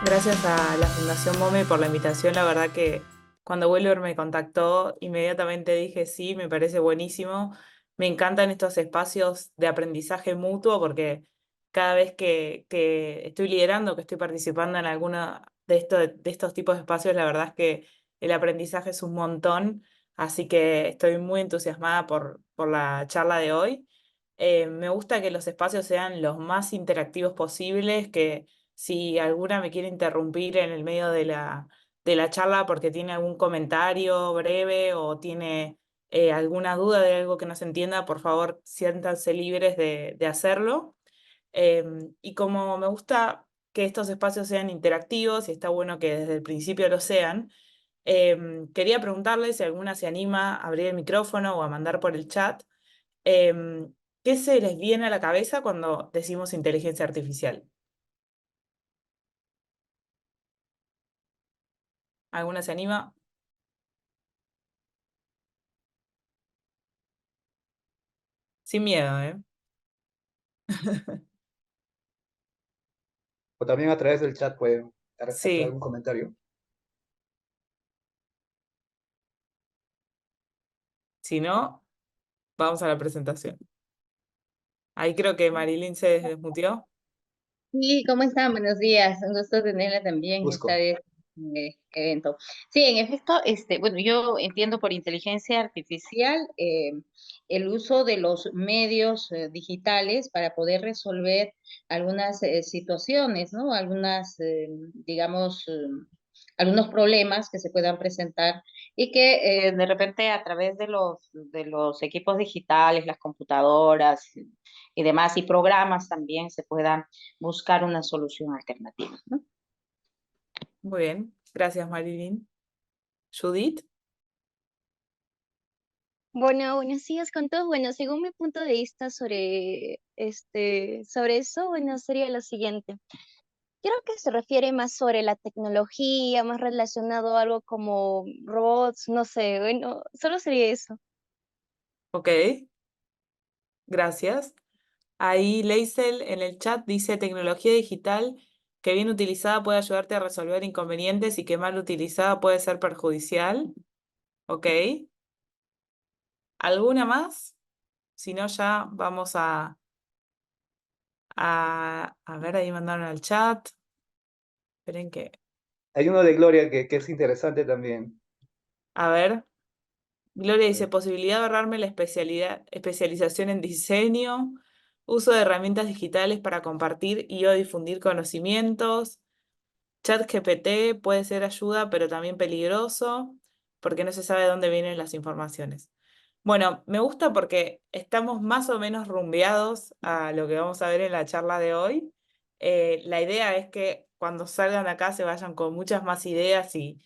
Gracias a la Fundación MOME por la invitación. La verdad que cuando Wilber me contactó, inmediatamente dije sí, me parece buenísimo. Me encantan estos espacios de aprendizaje mutuo porque cada vez que estoy liderando, que estoy participando en alguno de estos tipos de espacios, la verdad es que el aprendizaje es un montón. Así que estoy muy entusiasmada por la charla de hoy. Me gusta que los espacios sean los más interactivos posibles, que si alguna me quiere interrumpir en el medio de la charla porque tiene algún comentario breve o tiene alguna duda de algo que no se entienda, por favor, siéntanse libres de hacerlo. Y como me gusta que estos espacios sean interactivos y está bueno que desde el principio lo sean, quería preguntarle si alguna se anima a abrir el micrófono o a mandar por el chat. ¿Qué se les viene a la cabeza cuando decimos inteligencia artificial? ¿Alguna se anima? Sin miedo, ¿eh? O también a través del chat pueden hacer Sí, algún comentario. si no, vamos a la presentación. Ahí creo que Marilyn se desmutió. Sí, ¿cómo están? Buenos días. Un gusto tenerla también esta Busco. vez en el evento. Sí, en efecto, bueno, yo entiendo por inteligencia artificial el uso de los medios digitales para poder resolver algunas situaciones, ¿no? Algunas, digamos, algunos problemas que se puedan presentar y que de repente a través de los equipos digitales, las computadoras y demás, y programas también se puedan buscar una solución alternativa, ¿no? Muy bien, gracias Marilyn. Judith, Bueno, buenos días con todos. Bueno, según mi punto de vista sobre eso, bueno, sería lo siguiente. Creo que se refiere más sobre la tecnología, más relacionado a algo como robots, no sé, bueno, solo sería eso. ok, gracias. Ahí Leisel en el chat dice tecnología digital que bien utilizada puede ayudarte a resolver inconvenientes y que mal utilizada puede ser perjudicial. Ok, ¿alguna más? Si no, ya vamos a ver, ahí mandaron al chat. Esperen que, Hay uno de Gloria que es interesante también. a ver. Gloria A dice, ver. posibilidad de ahorrarme la especialización en diseño, uso de herramientas digitales para compartir y o difundir conocimientos. ChatGPT puede ser ayuda, pero también peligroso, porque no se sabe de dónde vienen las informaciones. Bueno, me gusta porque estamos más o menos rumbeados a lo que vamos a ver en la charla de hoy. La idea es que cuando salgan de acá se vayan con muchas más ideas y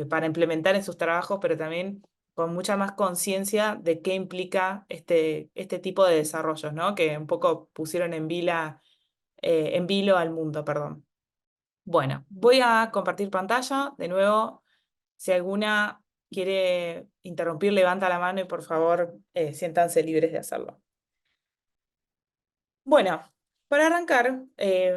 para implementar en sus trabajos, pero también con mucha más conciencia de qué implica este tipo de desarrollos, ¿no? Que un poco pusieron en vilo al mundo, perdón. Bueno, voy a compartir pantalla. De nuevo, si alguna quiere interrumpir, levanta la mano y por favor, siéntanse libres de hacerlo. Bueno, para arrancar,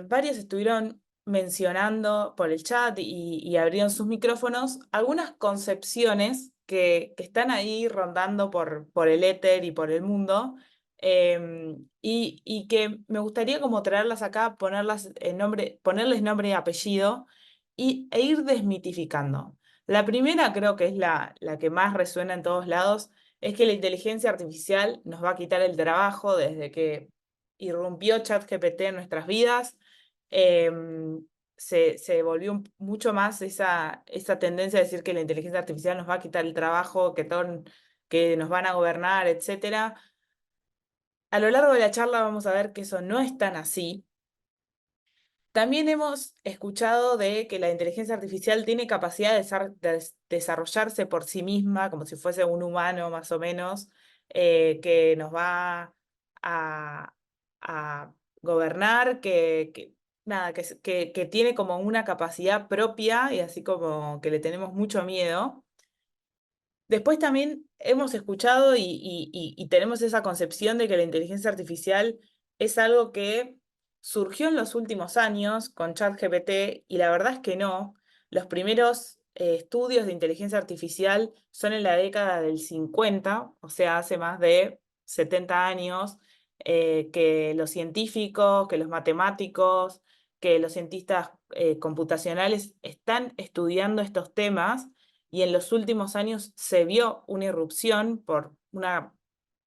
varios estuvieron mencionando por el chat y abrieron sus micrófonos algunas concepciones que están ahí rondando por el éter y por el mundo, y que me gustaría como traerlas acá, ponerles nombre y apellido e ir desmitificando. La primera creo que es la que más resuena en todos lados, es que la inteligencia artificial nos va a quitar el trabajo desde que irrumpió ChatGPT en nuestras vidas. Se volvió mucho más esa tendencia a decir que la inteligencia artificial nos va a quitar el trabajo, que nos van a gobernar, etcétera. A lo largo de la charla vamos a ver que eso no es tan así. También hemos escuchado de que la inteligencia artificial tiene capacidad de desarrollarse por sí misma, como si fuese un humano más o menos, que nos va a, a gobernar, nada, que tiene como una capacidad propia y así como que le tenemos mucho miedo. Después también hemos escuchado y tenemos esa concepción de que la inteligencia artificial es algo que surgió en los últimos años con ChatGPT y la verdad es que no. Los primeros estudios de inteligencia artificial son en la década del 50, o sea, hace más de 70 años, que los científicos, que los matemáticos, que los cientistas computacionales están estudiando estos temas y en los últimos años se vio una irrupción por una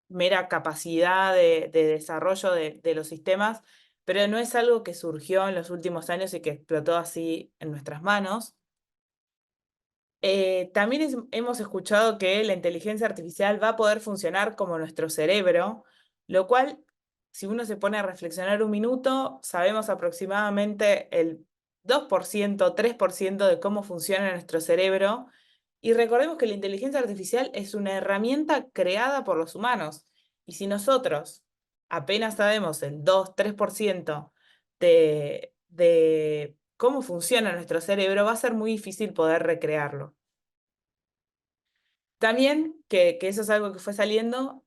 mera capacidad de desarrollo de los sistemas, pero no es algo que surgió en los últimos años y que explotó así en nuestras manos. También hemos escuchado que la inteligencia artificial va a poder funcionar como nuestro cerebro, lo cual, si uno se pone a reflexionar un minuto, sabemos aproximadamente el 2%, 3% de cómo funciona nuestro cerebro. Y recordemos que la inteligencia artificial es una herramienta creada por los humanos. Y si nosotros apenas sabemos el 2, 3% de cómo funciona nuestro cerebro, va a ser muy difícil poder recrearlo. También, que eso es algo que fue saliendo,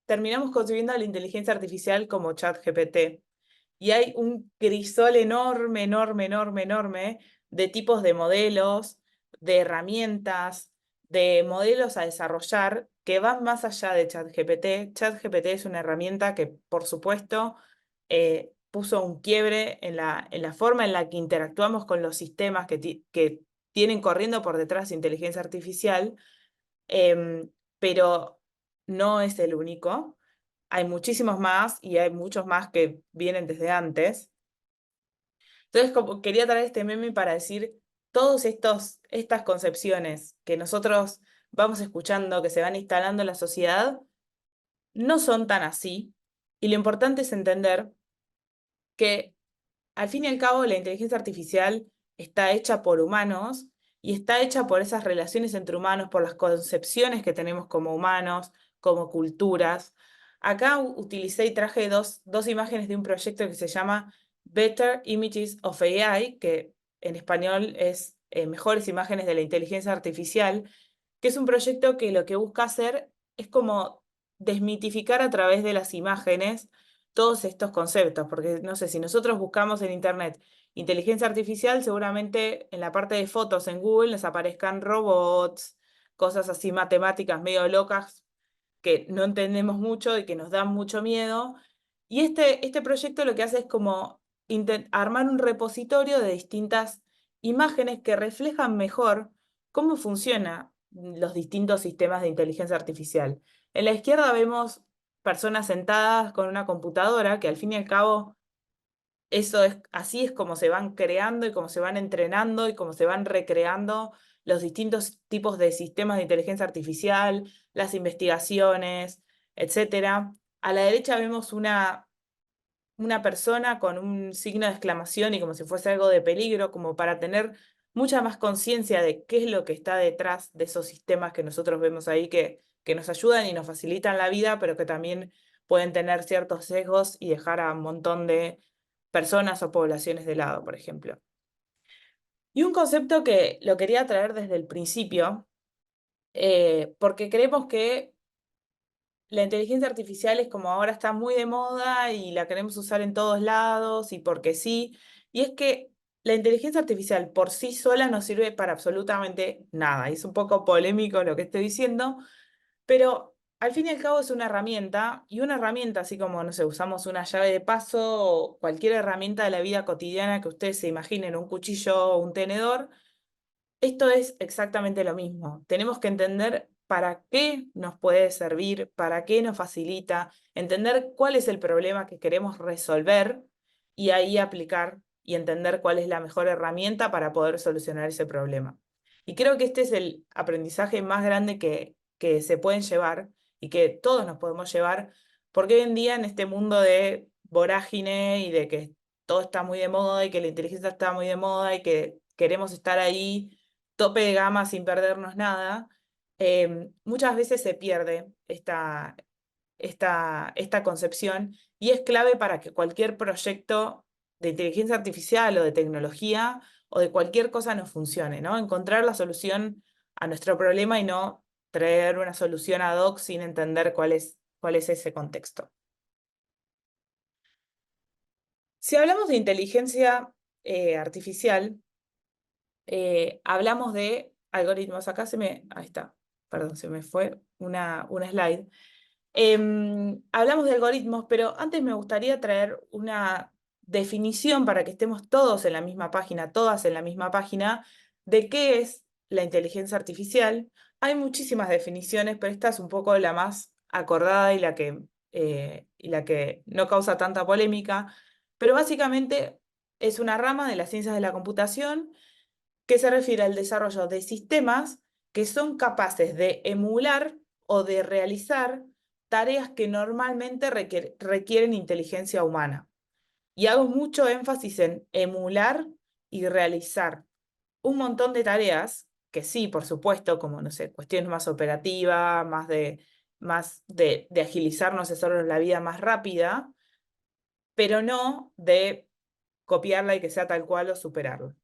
terminamos concibiendo a la inteligencia artificial como ChatGPT. Y hay un crisol enorme, enorme, enorme, enorme de tipos de modelos, de herramientas, de modelos a desarrollar que van más allá de ChatGPT. ChatGPT es una herramienta que, por supuesto, puso un quiebre en la forma en la que interactuamos con los sistemas que tienen corriendo por detrás inteligencia artificial, pero no es el único. Hay muchísimos más y hay muchos más que vienen desde antes. Entonces, como quería traer este meme para decir todas estas concepciones que nosotros vamos escuchando, que se van instalando en la sociedad, no son tan así. Y lo importante es entender que al fin y al cabo, la inteligencia artificial está hecha por humanos y está hecha por esas relaciones entre humanos, por las concepciones que tenemos como humanos, como culturas. Acá utilicé y traje dos imágenes de un proyecto que se llama Better Images of AI, que en español es Mejores Imágenes de la Inteligencia Artificial, que es un proyecto que lo que busca hacer es como desmitificar a través de las imágenes todos estos conceptos, porque no sé, si nosotros buscamos en Internet inteligencia artificial, seguramente en la parte de fotos en Google les aparezcan robots, cosas así matemáticas medio locas que no entendemos mucho y que nos dan mucho miedo. Y este proyecto lo que hace es como armar un repositorio de distintas imágenes que reflejan mejor cómo funcionan los distintos sistemas de inteligencia artificial. En la izquierda vemos personas sentadas con una computadora, que al fin y al cabo así es como se van creando y como se van entrenando y como se van recreando los distintos tipos de sistemas de inteligencia artificial, las investigaciones, etcétera. A la derecha vemos una persona con un signo de exclamación y como si fuese algo de peligro, como para tener mucha más conciencia de qué es lo que está detrás de esos sistemas que nosotros vemos ahí, que nos ayudan y nos facilitan la vida, pero que también pueden tener ciertos sesgos y dejar a un montón de personas o poblaciones de lado, por ejemplo. Y un concepto que lo quería traer desde el principio, porque creemos que la inteligencia artificial es como ahora está muy de moda y la queremos usar en todos lados y porque sí. Y es que la inteligencia artificial por sí sola no sirve para absolutamente nada. Y es un poco polémico lo que estoy diciendo, pero al fin y al cabo es una herramienta y una herramienta, así como, no sé, usamos una llave de paso o cualquier herramienta de la vida cotidiana que ustedes se imaginen, un cuchillo o un tenedor. Esto es exactamente lo mismo. Tenemos que entender para qué nos puede servir, para qué nos facilita, entender cuál es el problema que queremos resolver y ahí aplicar y entender cuál es la mejor herramienta para poder solucionar ese problema. Y creo que este es el aprendizaje más grande que se pueden llevar y que todos nos podemos llevar, porque hoy en día en este mundo de vorágine y de que todo está muy de moda y que la inteligencia está muy de moda y que queremos estar ahí tope de gama sin perdernos nada, muchas veces se pierde esta concepción y es clave para que cualquier proyecto de inteligencia artificial o de tecnología o de cualquier cosa nos funcione, ¿no? Encontrar la solución a nuestro problema y no traer una solución ad hoc sin entender cuál es ese contexto. Si hablamos de inteligencia artificial, hablamos de algoritmos. Acá ahí está, perdón, se me fue una slide. Hablamos de algoritmos, pero antes me gustaría traer una definición para que estemos todos en la misma página, todas en la misma página, de qué es la inteligencia artificial. Hay muchísimas definiciones, pero esta es un poco la más acordada y la que no causa tanta polémica. Pero básicamente es una rama de las ciencias de la computación que se refiere al desarrollo de sistemas que son capaces de emular o de realizar tareas que normalmente requieren inteligencia humana. Y hago mucho énfasis en emular y realizar un montón de tareas que sí, por supuesto, como, no sé, cuestiones más operativas, más de agilizarnos, hacernos la vida más rápida, pero no de copiarla y que sea tal cual o superarla.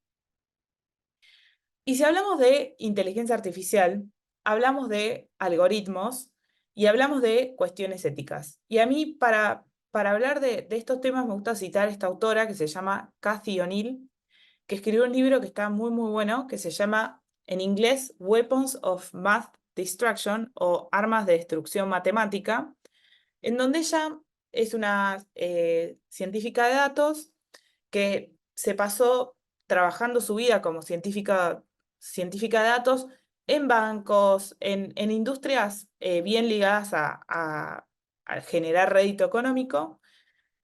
Y si hablamos de inteligencia artificial, hablamos de algoritmos y hablamos de cuestiones éticas. Y a mí, para hablar de estos temas, me gusta citar a esta autora que se llama Cathy O'Neil, que escribió un libro que está muy, muy bueno, que se llama, en inglés, Weapons of Math Destruction, o Armas de Destrucción Matemática, en donde ella es una científica de datos que se pasó trabajando su vida como científica de datos en bancos, en industrias bien ligadas a generar rédito económico.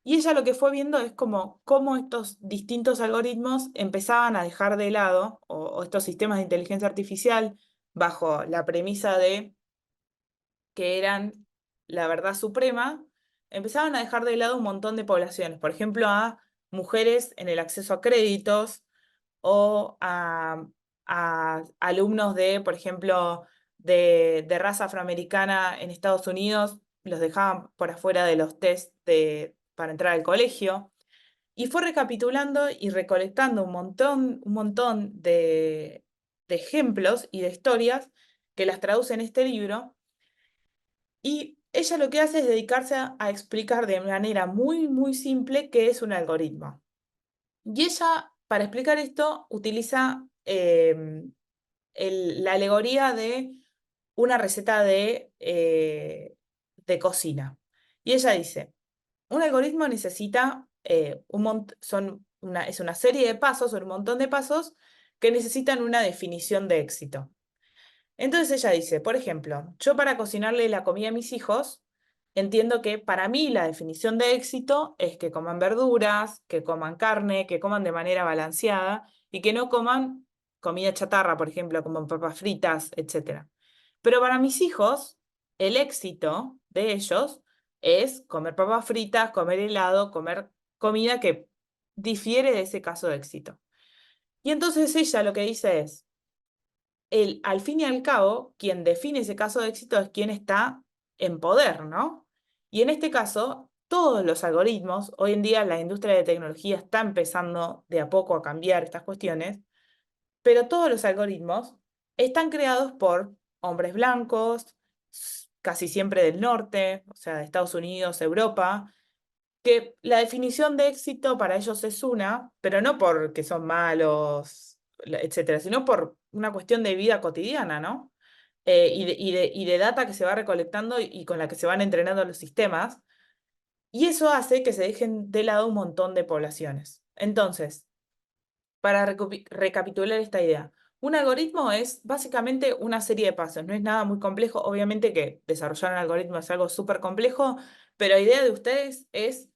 Y ella lo que fue viendo es como cómo estos distintos algoritmos empezaban a dejar de lado, o estos sistemas de inteligencia artificial, bajo la premisa de que eran la verdad suprema, empezaban a dejar de lado un montón de poblaciones, por ejemplo, a mujeres en el acceso a créditos o a alumnos de, por ejemplo, de raza afroamericana en Estados Unidos, los dejaban por afuera de los test para entrar al colegio. Y fue recapitulando y recolectando un montón de ejemplos y de historias que las traduce en este libro. Y ella lo que hace es dedicarse a explicar de manera muy, muy simple qué es un algoritmo. Y ella, para explicar esto, utiliza la alegoría de una receta de cocina. Y ella dice, un algoritmo necesita es una serie de pasos, o un montón de pasos que necesitan una definición de éxito. Entonces ella dice, por ejemplo, yo para cocinarle la comida a mis hijos, entiendo que para mí la definición de éxito es que coman verduras, que coman carne, que coman de manera balanceada y que no coman comida chatarra, por ejemplo, como papas fritas, etc. Pero para mis hijos, el éxito de ellos es comer papas fritas, comer helado, comer comida que difiere de ese caso de éxito. Y entonces ella lo que dice es, al fin y al cabo, quien define ese caso de éxito es quien está en poder, ¿no? Y en este caso, todos los algoritmos, hoy en día la industria de tecnología está empezando de a poco a cambiar estas cuestiones, pero todos los algoritmos están creados por hombres blancos, casi siempre del norte, o sea, de Estados Unidos, Europa, que la definición de éxito para ellos es una, pero no porque son malos, etcétera, sino por una cuestión de vida cotidiana, ¿no? Y de data que se va recolectando y con la que se van entrenando los sistemas, y eso hace que se dejen de lado un montón de poblaciones. Entonces, para recapitular esta idea, un algoritmo es básicamente una serie de pasos, no es nada muy complejo, obviamente que desarrollar un algoritmo es algo súper complejo, pero la idea de ustedes es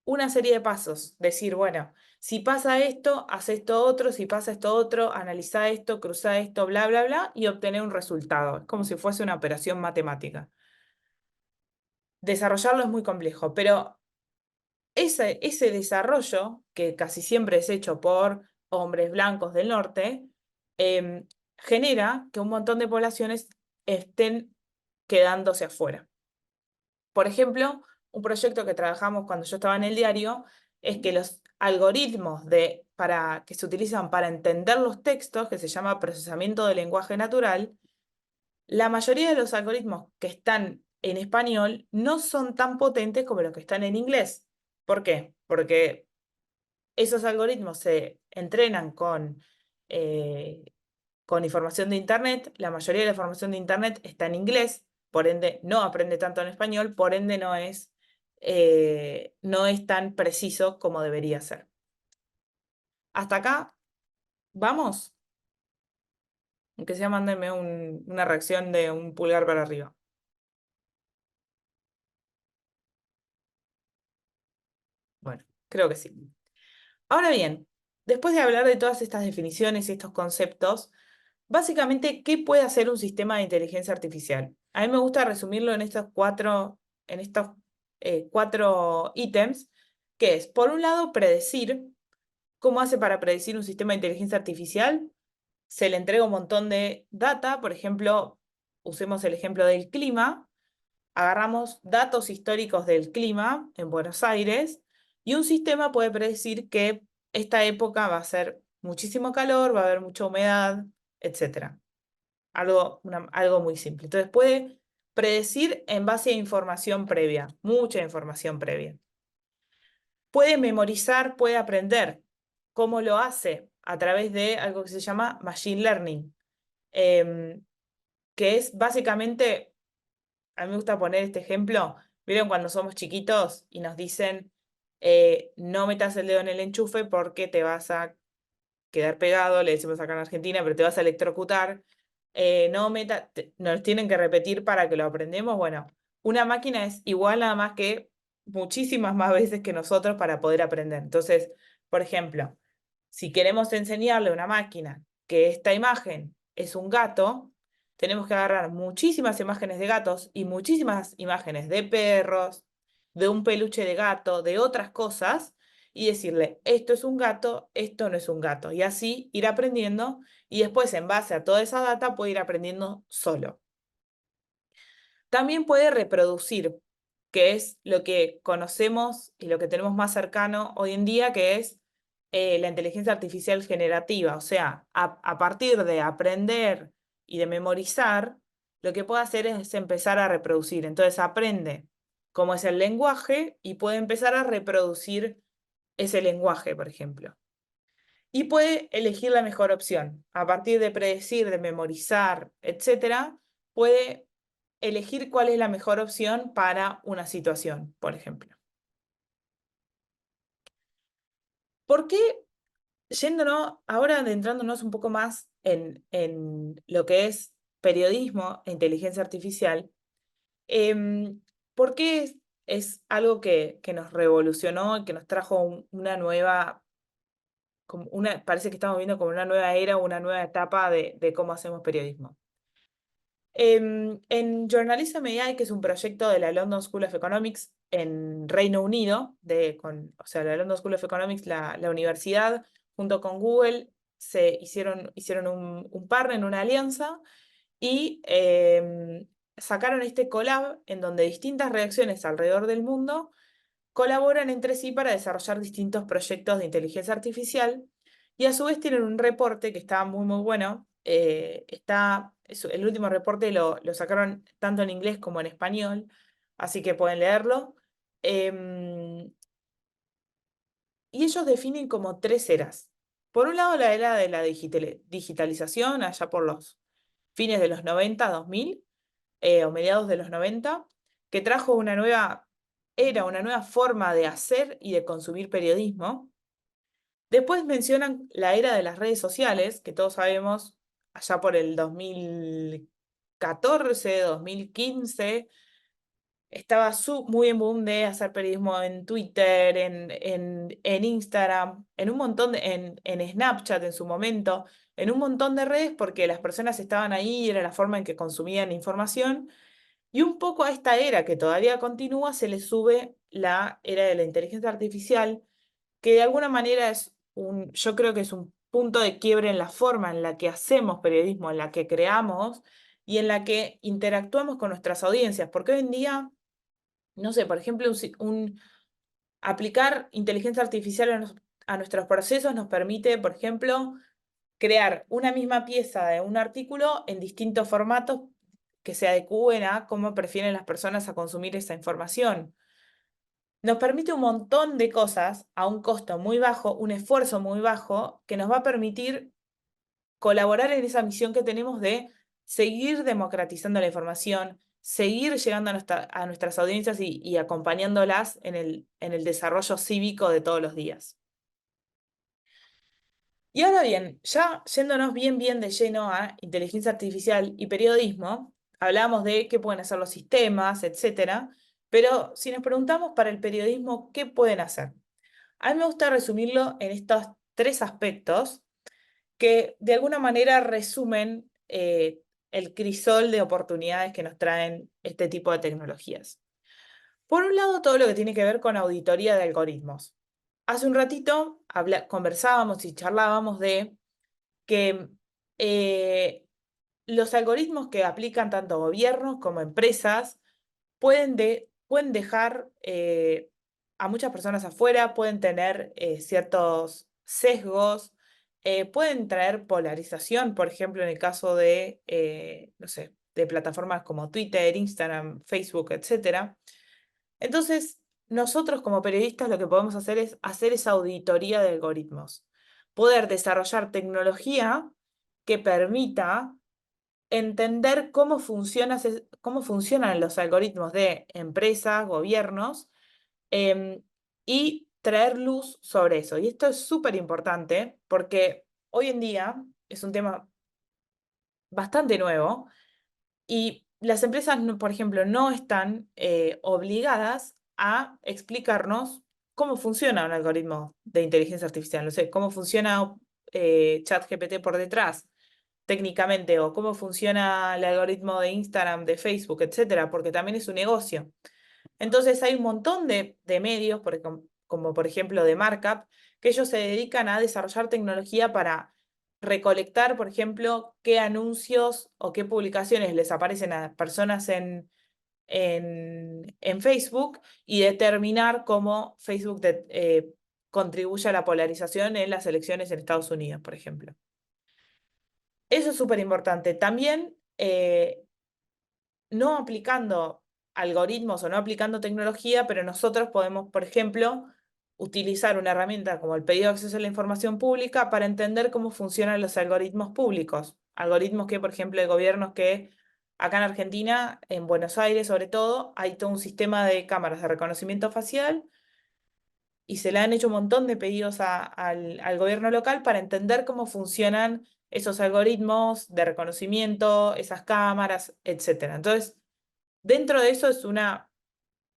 una serie de pasos. Decir, bueno, si pasa esto, haz esto otro, si pasa esto otro, analiza esto, cruza esto, bla, bla, bla, y obtener un resultado. Es como si fuese una operación matemática. Desarrollarlo es muy complejo, pero ese desarrollo, que casi siempre es hecho por hombres blancos del norte, genera que un montón de poblaciones estén quedándose afuera. Por ejemplo, un proyecto que trabajamos cuando yo estaba en el diario es que los algoritmos que se utilizan para entender los textos, que se llama procesamiento del lenguaje natural, la mayoría de los algoritmos que están en español no son tan potentes como los que están en inglés. ¿Por qué? Porque esos algoritmos se entrenan con información de Internet. La mayoría de la información de Internet está en inglés, por ende no aprende tanto en español, por ende no es tan preciso como debería ser. Hasta acá, ¿vamos? Aunque sea, mándenme una reacción de un pulgar para arriba. Bueno, creo que sí. Ahora bien, después de hablar de todas estas definiciones y estos conceptos, básicamente, ¿qué puede hacer un sistema de inteligencia artificial? A mí me gusta resumirlo en estos cuatro ítems, que es, por un lado, predecir. ¿Cómo hace para predecir un sistema de inteligencia artificial? Se le entrega un montón de data, por ejemplo, usemos el ejemplo del clima, agarramos datos históricos del clima en Buenos Aires y un sistema puede predecir que esta época va a ser muchísimo calor, va a haber mucha humedad, etc. Algo muy simple. Entonces puede predecir en base a información previa, mucha información previa. Puede memorizar, puede aprender. ¿Cómo lo hace? A través de algo que se llama Machine Learning, que es básicamente, a mí me gusta poner este ejemplo, ¿vieron cuando somos chiquitos y nos dicen, no metas el dedo en el enchufe porque te vas a quedar pegado, le decimos acá en Argentina, pero te vas a electrocutar, nos tienen que repetir para que lo aprendemos? Bueno, una máquina es igual nada más que muchísimas más veces que nosotros para poder aprender. Entonces, por ejemplo, si queremos enseñarle a una máquina que esta imagen es un gato, tenemos que agarrar muchísimas imágenes de gatos y muchísimas imágenes de perros, de un peluche de gato, de otras cosas, y decirle, esto es un gato, esto no es un gato. Y así ir aprendiendo y después en base a toda esa data puede ir aprendiendo solo. También puede reproducir, que es lo que conocemos y lo que tenemos más cercano hoy en día, que es la inteligencia artificial generativa. O sea, a partir de aprender y de memorizar, lo que puede hacer es empezar a reproducir. Entonces aprende cómo es el lenguaje y puede empezar a reproducir ese lenguaje, por ejemplo. Y puede elegir la mejor opción. A partir de predecir, de memorizar, etc., puede elegir cuál es la mejor opción para una situación, por ejemplo. ¿Por qué, ahora adentrándonos un poco más en lo que es periodismo e inteligencia artificial, por qué es algo que nos revolucionó y que nos trajo una nueva, parece que estamos viendo como una nueva era, una nueva etapa de cómo hacemos periodismo? En Journalism AI, que es un proyecto de la London School of Economics en Reino Unido, o sea, la London School of Economics, la universidad, junto con Google, hicieron un partner, una alianza, y sacaron este collab en donde distintas redacciones alrededor del mundo colaboran entre sí para desarrollar distintos proyectos de inteligencia artificial y a su vez tienen un reporte que está muy muy bueno. El último reporte lo sacaron tanto en inglés como en español, así que pueden leerlo. Em, y ellos definen como tres eras. Por un lado, la era de la digitalización, allá por los fines de los 90, 2000, o mediados de los 90, que trajo una nueva era, una nueva forma de hacer y de consumir periodismo. Después mencionan la era de las redes sociales, que todos sabemos, allá por el 2014, 2015, estaba muy en boom de hacer periodismo en Twitter, en Instagram, en un montón en Snapchat en su momento, en un montón de redes porque las personas estaban ahí y era la forma en que consumían información. Y un poco a esta era que todavía continúa se le sube la era de la inteligencia artificial, que de alguna manera yo creo que es un punto de quiebre en la forma en la que hacemos periodismo, en la que creamos y en la que interactuamos con nuestras audiencias, porque hoy en día, no sé, por ejemplo, aplicar inteligencia artificial a nuestros procesos nos permite, por ejemplo, crear una misma pieza de un artículo en distintos formatos que se adecúen a cómo prefieren las personas a consumir esa información. nos permite un montón de cosas a un costo muy bajo, un esfuerzo muy bajo, que nos va a permitir colaborar en esa misión que tenemos de seguir democratizando la información, seguir llegando a nuestras audiencias y acompañándolas en el desarrollo cívico de todos los días. Y ahora bien, ya yéndonos bien de lleno a inteligencia artificial y periodismo, hablamos de qué pueden hacer los sistemas, etcétera, pero si nos preguntamos para el periodismo, ¿qué pueden hacer? A mí me gusta resumirlo en estos 3 aspectos que de alguna manera resumen el crisol de oportunidades que nos traen este tipo de tecnologías. Por un lado, todo lo que tiene que ver con auditoría de algoritmos. Hace un ratito conversábamos y charlábamos de que los algoritmos que aplican tanto gobiernos como empresas pueden dejar a muchas personas afuera, pueden tener ciertos sesgos, pueden traer polarización, por ejemplo, en el caso de, no sé, de plataformas como Twitter, Instagram, Facebook, etc. Entonces, nosotros como periodistas lo que podemos hacer es hacer esa auditoría de algoritmos, poder desarrollar tecnología que permita entender cómo funcionan los algoritmos de empresas, gobiernos, y traer luz sobre eso. Y esto es súper importante porque hoy en día es un tema bastante nuevo y las empresas, por ejemplo, no están obligadas a explicarnos cómo funciona un algoritmo de inteligencia artificial. No sé, cómo funciona ChatGPT por detrás técnicamente, o cómo funciona el algoritmo de Instagram, de Facebook, etcétera, porque también es un negocio. Entonces hay un montón de medios, como por ejemplo de Markup, que ellos se dedican a desarrollar tecnología para recolectar, por ejemplo, qué anuncios o qué publicaciones les aparecen a personas en Facebook y determinar cómo Facebook contribuye a la polarización en las elecciones en Estados Unidos, por ejemplo. Eso es súper importante. También no aplicando algoritmos o no aplicando tecnología, pero nosotros podemos, por ejemplo, utilizar una herramienta como el pedido de acceso a la información pública para entender cómo funcionan los algoritmos públicos. Algoritmos que, por ejemplo, hay gobiernos que acá en Argentina, en Buenos Aires sobre todo, hay todo un sistema de cámaras de reconocimiento facial y se le han hecho un montón de pedidos al gobierno local para entender cómo funcionan esos algoritmos de reconocimiento, esas cámaras, etc. Entonces, dentro de eso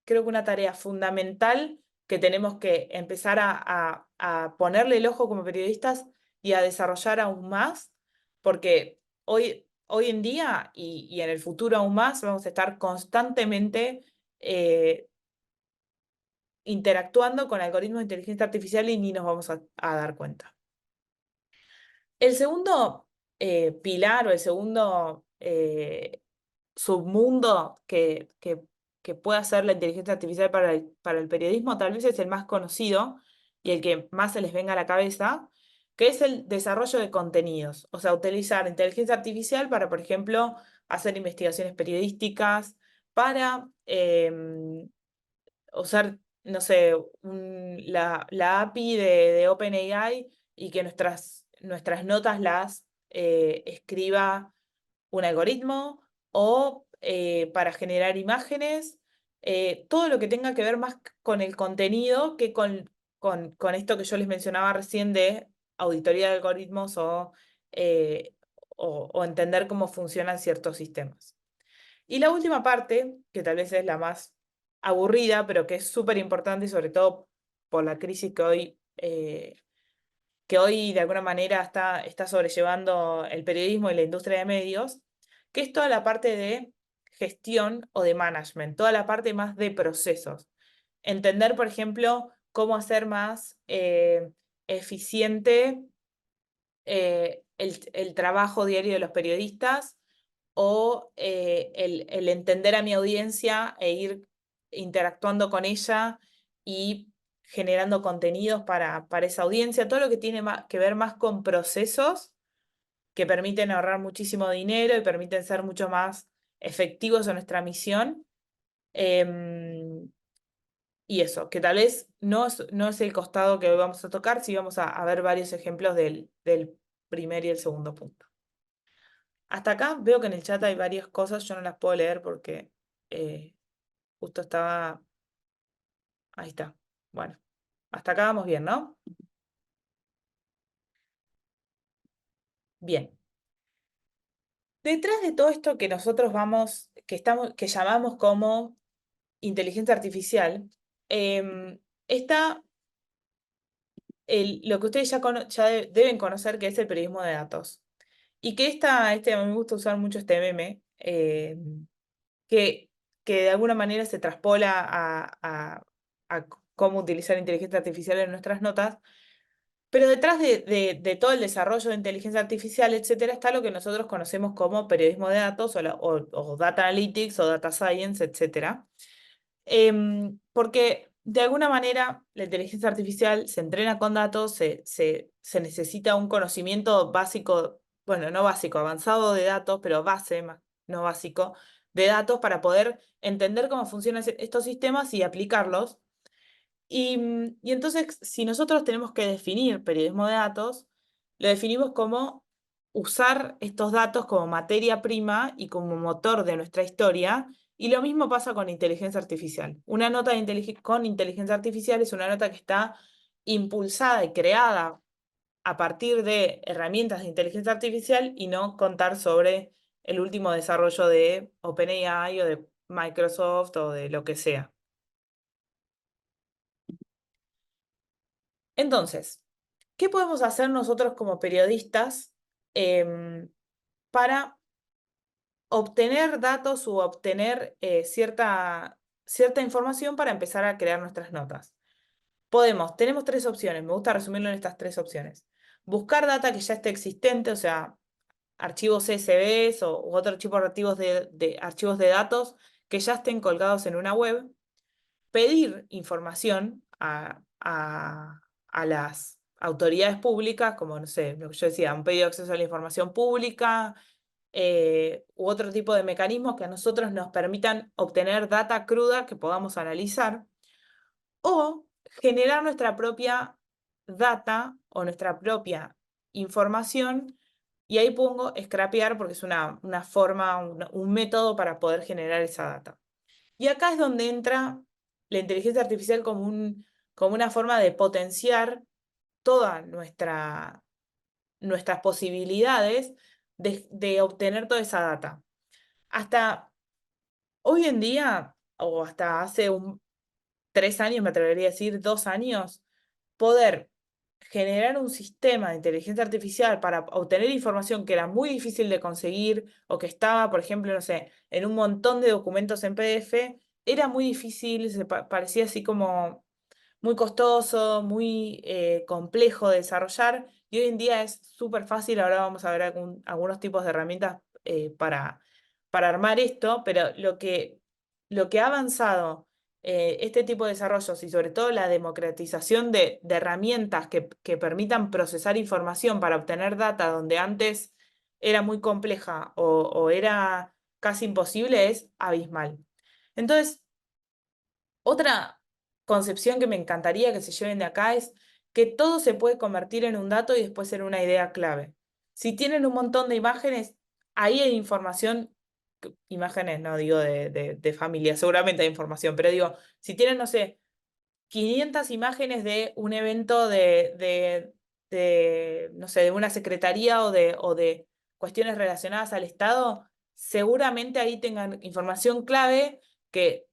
creo que una tarea fundamental que tenemos que empezar a ponerle el ojo como periodistas y a desarrollar aún más, porque hoy en día y en el futuro aún más vamos a estar constantemente interactuando con algoritmos de inteligencia artificial y ni nos vamos a dar cuenta. El segundo pilar o el segundo submundo que puede hacer la inteligencia artificial para el periodismo tal vez es el más conocido y el que más se les venga a la cabeza, que es el desarrollo de contenidos. O sea, utilizar inteligencia artificial para, por ejemplo, hacer investigaciones periodísticas, para usar, no sé, la API de OpenAI y que nuestras notas las escriba un algoritmo, o para generar imágenes, todo lo que tenga que ver más con el contenido que con esto que yo les mencionaba recién de auditoría de algoritmos eh, o entender cómo funcionan ciertos sistemas. Y la última parte, que tal vez es la más aburrida, pero que es súper importante y sobre todo por la crisis que hoy de alguna manera está sobrellevando el periodismo y la industria de medios, que es toda la parte de gestión o de management, toda la parte más de procesos. Entender, por ejemplo, cómo hacer más eficiente el trabajo diario de los periodistas, o el entender a mi audiencia e ir interactuando con ella y generando contenidos para esa audiencia, todo lo que tiene que ver más con procesos que permiten ahorrar muchísimo dinero y permiten ser mucho más efectivos en nuestra misión. y eso, que tal vez no es el costado que hoy vamos a tocar, sí vamos a ver varios ejemplos del primer y el segundo punto. Hasta acá veo que en el chat hay varias cosas, yo no las puedo leer porque justo estaba... Ahí está. Bueno, hasta acá vamos bien, ¿no? Bien. Detrás de todo esto que nosotros que llamamos como inteligencia artificial, está lo que ustedes ya deben conocer, que es el periodismo de datos. Y que a mí me gusta usar mucho este meme, que, que de alguna manera se traspola a cómo utilizar inteligencia artificial en nuestras notas. Pero detrás de todo el desarrollo de inteligencia artificial, etcétera, está lo que nosotros conocemos como periodismo de datos o data analytics o data science, etcétera. Porque de alguna manera la inteligencia artificial se entrena con datos, se necesita un conocimiento básico, bueno, no básico, avanzado de datos, pero base, no básico, de datos para poder entender cómo funcionan estos sistemas y aplicarlos. Y entonces, si nosotros tenemos que definir periodismo de datos, lo definimos como usar estos datos como materia prima y como motor de nuestra historia. Y lo mismo pasa con inteligencia artificial. Una nota con inteligencia artificial es una nota que está impulsada y creada a partir de herramientas de inteligencia artificial y no contar sobre el último desarrollo de OpenAI o de Microsoft o de lo que sea. Entonces, ¿qué podemos hacer nosotros como periodistas para obtener datos u obtener cierta información para empezar a crear nuestras notas? Tenemos tres opciones, me gusta resumirlo en estas tres opciones. Buscar data que ya esté existente, o sea, archivos CSV u otro tipo de archivos de datos que ya estén colgados en una web. Pedir información a las autoridades públicas, como, no sé, lo que yo decía, un pedido de acceso a la información pública, u otro tipo de mecanismos que a nosotros nos permitan obtener data cruda que podamos analizar, o generar nuestra propia data o nuestra propia información, y ahí pongo scrapear porque es una forma, un método para poder generar esa data. Y acá es donde entra la inteligencia artificial como una forma de potenciar todas nuestras posibilidades de obtener toda esa data. Hasta hoy en día, o hasta hace 3 años, me atrevería a decir 2 años, poder generar un sistema de inteligencia artificial para obtener información que era muy difícil de conseguir o que estaba, por ejemplo, no sé, en un montón de documentos en PDF, era muy difícil, parecía así como muy costoso, muy complejo de desarrollar, y hoy en día es súper fácil. Ahora vamos a ver algunos tipos de herramientas para armar esto, pero lo que ha avanzado este tipo de desarrollos y sobre todo la democratización de herramientas que permitan procesar información para obtener data donde antes era muy compleja o era casi imposible es abismal. Entonces, otra concepción que me encantaría que se lleven de acá es que todo se puede convertir en un dato y después en una idea clave. Si tienen un montón de imágenes, ahí hay información, imágenes no digo de familia, seguramente hay información, pero digo, si tienen, no sé, 500 imágenes de un evento no sé, de una secretaría o de cuestiones relacionadas al Estado, seguramente ahí tengan información clave que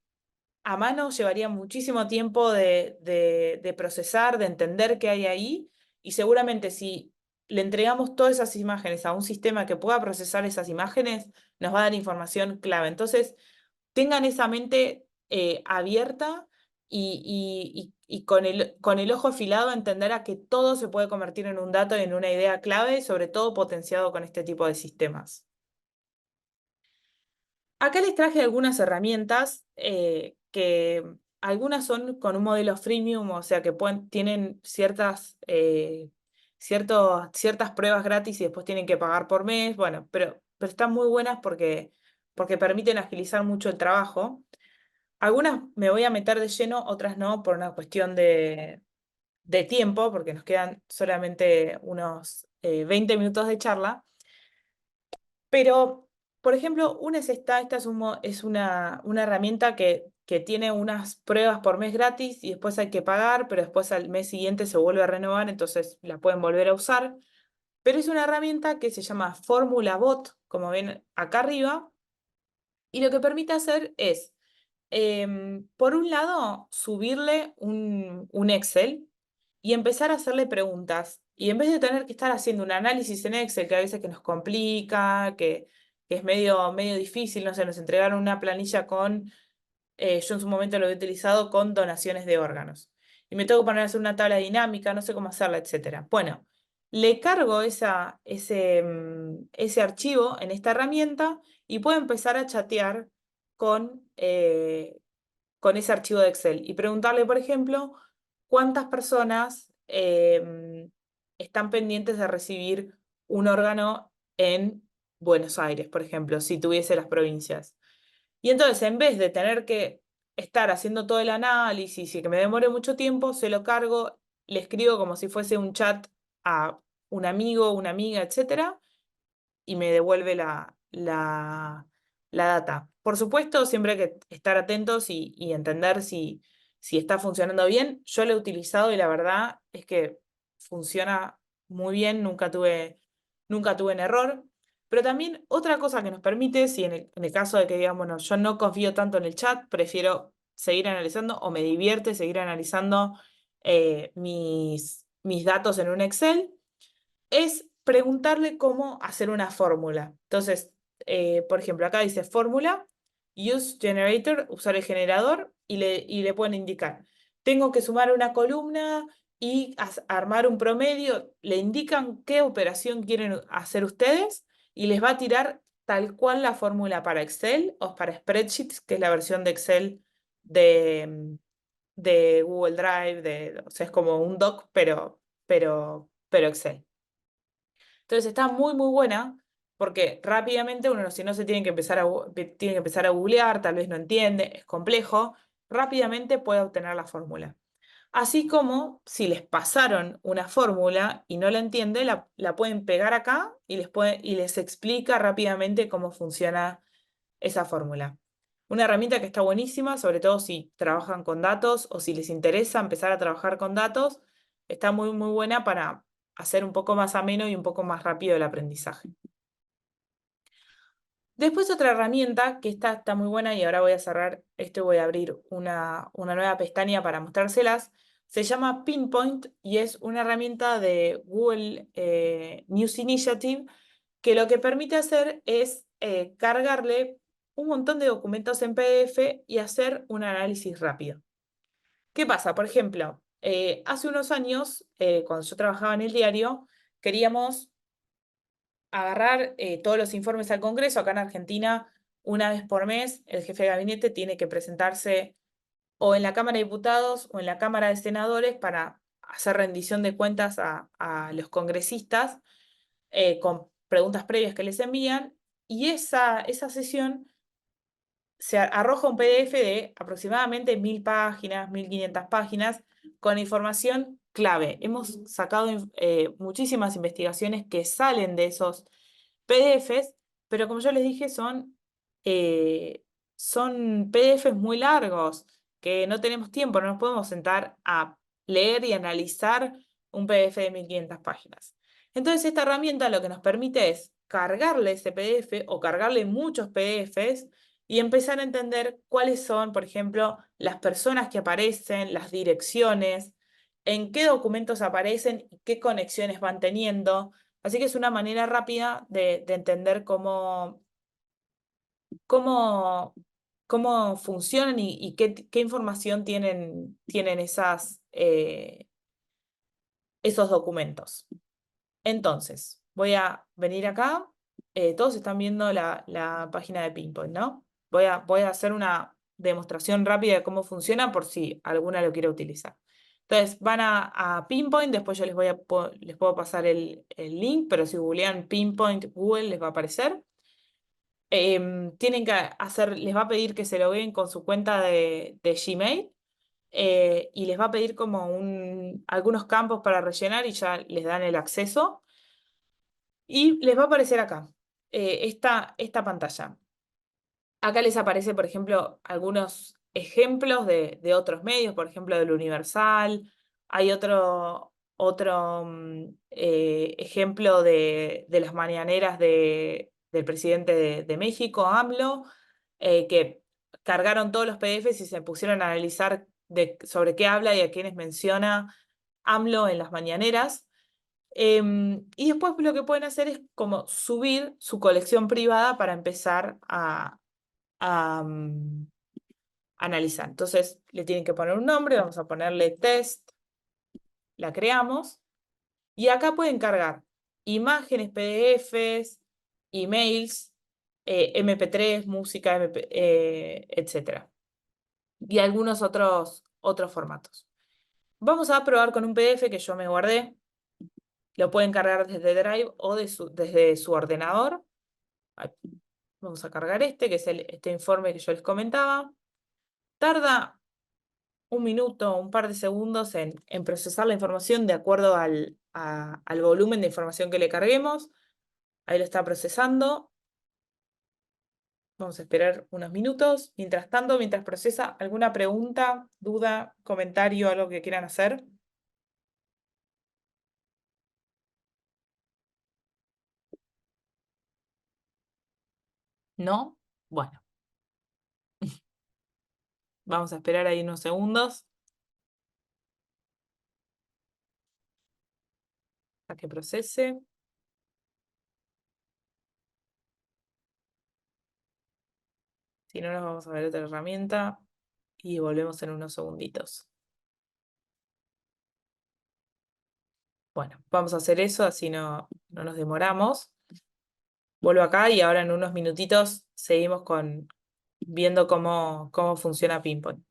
a mano llevaría muchísimo tiempo de procesar, de entender qué hay ahí, y seguramente si le entregamos todas esas imágenes a un sistema que pueda procesar esas imágenes, nos va a dar información clave. Entonces, tengan esa mente abierta y con el ojo afilado a entender a que todo se puede convertir en un dato y en una idea clave, sobre todo potenciado con este tipo de sistemas. Acá les traje algunas herramientas que algunas son con un modelo freemium, o sea que tienen ciertas pruebas gratis y después tienen que pagar por mes, bueno, pero están muy buenas porque permiten agilizar mucho el trabajo. Algunas me voy a meter de lleno, otras no, por una cuestión de tiempo, porque nos quedan solamente unos 20 minutos de charla. Pero, por ejemplo, una es esta es, es una herramienta que tiene unas pruebas por mes gratis y después hay que pagar, pero después al mes siguiente se vuelve a renovar, entonces la pueden volver a usar. Pero es una herramienta que se llama Fórmula Bot, como ven acá arriba, y lo que permite hacer es, por un lado, subirle un Excel y empezar a hacerle preguntas. Y en vez de tener que estar haciendo un análisis en Excel, que a veces que nos complica, que es medio difícil, no sé, nos entregaron una planilla con, yo en su momento lo he utilizado con donaciones de órganos. Y me tengo que poner a hacer una tabla dinámica, no sé cómo hacerla, etcétera. Bueno, le cargo ese archivo en esta herramienta y puedo empezar a chatear con ese archivo de Excel y preguntarle, por ejemplo, cuántas personas están pendientes de recibir un órgano en Buenos Aires, por ejemplo, si tuviese las provincias. Y entonces, en vez de tener que estar haciendo todo el análisis y que me demore mucho tiempo, se lo cargo, le escribo como si fuese un chat a un amigo, una amiga, etcétera, y me devuelve la data. Por supuesto, siempre hay que estar atentos y entender si está funcionando bien. Yo lo he utilizado y la verdad es que funciona muy bien, nunca tuve un error. Pero también otra cosa que nos permite, si en el caso de que digamos, bueno, yo no confío tanto en el chat, prefiero seguir analizando o me divierte seguir analizando mis datos en un Excel, es preguntarle cómo hacer una fórmula. Entonces, por ejemplo, acá dice fórmula, use generator, usar el generador, y le pueden indicar, tengo que sumar una columna y armar un promedio, le indican qué operación quieren hacer ustedes y les va a tirar tal cual la fórmula para Excel o para Spreadsheets, que es la versión de Excel de Google Drive, o sea, es como un doc, pero Excel. Entonces está muy buena porque rápidamente uno, si no se tiene que tiene que empezar a googlear, tal vez no entiende, es complejo, rápidamente puede obtener la fórmula. Así como si les pasaron una fórmula y no la entiende, la pueden pegar acá y les explica rápidamente cómo funciona esa fórmula. Una herramienta que está buenísima, sobre todo si trabajan con datos o si les interesa empezar a trabajar con datos, está muy buena para hacer un poco más ameno y un poco más rápido el aprendizaje. Después otra herramienta que está muy buena, y ahora voy a cerrar esto y voy a abrir una nueva pestaña para mostrárselas, se llama Pinpoint y es una herramienta de Google News Initiative que lo que permite hacer es cargarle un montón de documentos en PDF y hacer un análisis rápido. ¿Qué pasa? Por ejemplo, hace unos años, cuando yo trabajaba en el diario, queríamos agarrar todos los informes al Congreso. Acá en Argentina, una vez por mes, el jefe de gabinete tiene que presentarse o en la Cámara de Diputados o en la Cámara de Senadores para hacer rendición de cuentas a los congresistas con preguntas previas que les envían. Y esa sesión se arroja un PDF de aproximadamente 1000 páginas, 1500 páginas, con información clave. Hemos sacado muchísimas investigaciones que salen de esos PDFs, pero como yo les dije, son PDFs muy largos, que no tenemos tiempo, no nos podemos sentar a leer y analizar un PDF de 1500 páginas. Entonces, esta herramienta lo que nos permite es cargarle ese PDF o cargarle muchos PDFs y empezar a entender cuáles son, por ejemplo, las personas que aparecen, las direcciones, en qué documentos aparecen y qué conexiones van teniendo. Así que es una manera rápida de entender cómo, cómo funcionan y qué información tienen esos documentos. Entonces, voy a venir acá. Todos están viendo la página de Pinpoint, ¿no? Voy a hacer una demostración rápida de cómo funciona por si alguna lo quiere utilizar. Entonces, van a Pinpoint, después yo les puedo pasar el link, pero si googlean Pinpoint Google les va a aparecer. tienen que les va a pedir que se logueen con su cuenta de Gmail, y les va a pedir como algunos campos para rellenar y ya les dan el acceso. Y les va a aparecer acá, esta pantalla. Acá les aparece, por ejemplo, algunos ejemplos de otros medios, por ejemplo, del Universal. Hay otro ejemplo de las mañaneras del presidente de México, AMLO, que cargaron todos los PDFs y se pusieron a analizar sobre qué habla y a quiénes menciona AMLO en las mañaneras. Y después lo que pueden hacer es como subir su colección privada para empezar a analizar. Entonces le tienen que poner un nombre, vamos a ponerle test, la creamos, y acá pueden cargar imágenes, PDFs, emails, MP3, música, etc. Y algunos otros formatos. Vamos a probar con un PDF que yo me guardé. Lo pueden cargar desde Drive o desde su ordenador. Vamos a cargar que es este informe que yo les comentaba. Tarda un minuto, un par de segundos en procesar la información de acuerdo al volumen de información que le carguemos. Ahí lo está procesando. Vamos a esperar unos minutos. Mientras tanto, mientras procesa, ¿alguna pregunta, duda, comentario, algo que quieran hacer? ¿No? Bueno, vamos a esperar ahí unos segundos a que procese. Si no, nos vamos a ver otra herramienta y volvemos en unos segunditos. Bueno, vamos a hacer eso, así no nos demoramos. Vuelvo acá y ahora en unos minutitos seguimos viendo cómo funciona Pinpoint.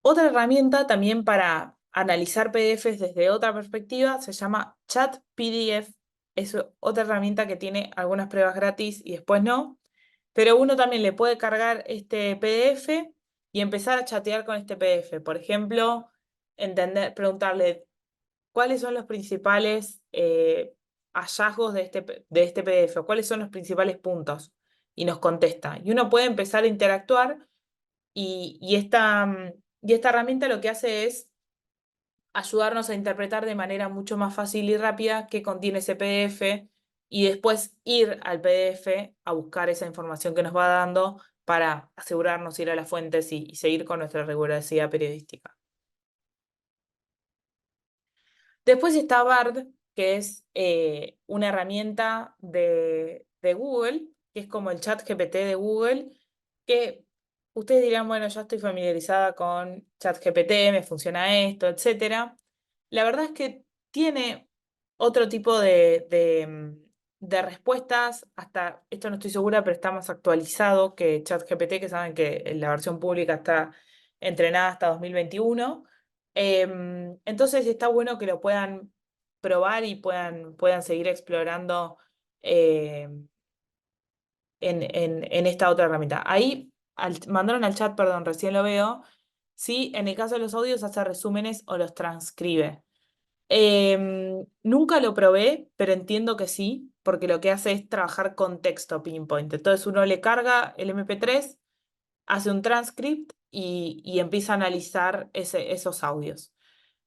Otra herramienta también para analizar PDFs desde otra perspectiva se llama Chat PDF. Es otra herramienta que tiene algunas pruebas gratis y después no. Pero uno también le puede cargar este PDF y empezar a chatear con este PDF. Por ejemplo, preguntarle cuáles son los principales hallazgos de este PDF, o cuáles son los principales puntos. Y nos contesta. Y uno puede empezar a interactuar y esta herramienta lo que hace es ayudarnos a interpretar de manera mucho más fácil y rápida qué contiene ese PDF y después ir al PDF a buscar esa información que nos va dando para asegurarnos ir a las fuentes y seguir con nuestra rigurosidad periodística. Después está Bard, que es una herramienta de Google, que es como el chat GPT de Google, que ustedes dirán, bueno, ya estoy familiarizada con chat GPT, me funciona esto, etc. La verdad es que tiene otro tipo de respuestas, hasta, esto no estoy segura, pero está más actualizado que ChatGPT, que saben que la versión pública está entrenada hasta 2021. Entonces está bueno que lo puedan probar y puedan seguir explorando en esta otra herramienta. Ahí mandaron al chat, perdón, recién lo veo. Sí, en el caso de los audios hace resúmenes o los transcribe. Nunca lo probé, pero entiendo que sí, porque lo que hace es trabajar con texto Pinpoint. Entonces uno le carga el MP3, hace un transcript y empieza a analizar esos audios.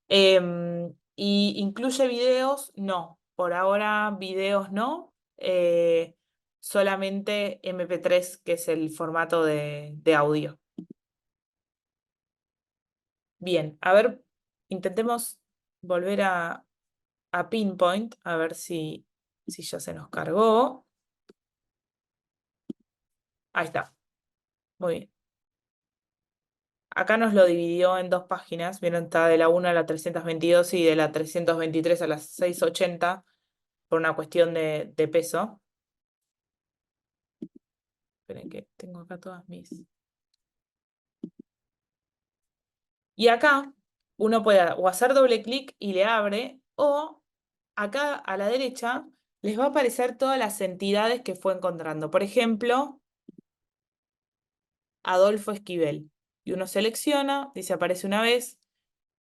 ¿Y incluye videos? No, por ahora videos no, solamente MP3, que es el formato de audio. Bien, a ver, intentemos volver a Pinpoint, a ver si ya se nos cargó. Ahí está, muy bien. Acá nos lo dividió en dos páginas, vieron, está de la 1 a la 322 y de la 323 a la 680 por una cuestión de peso. Esperen que tengo acá todas mis... Y acá uno puede o hacer doble clic y le abre, o acá a la derecha les va a aparecer todas las entidades que fue encontrando. Por ejemplo, Adolfo Esquivel. Y uno selecciona, dice aparece una vez,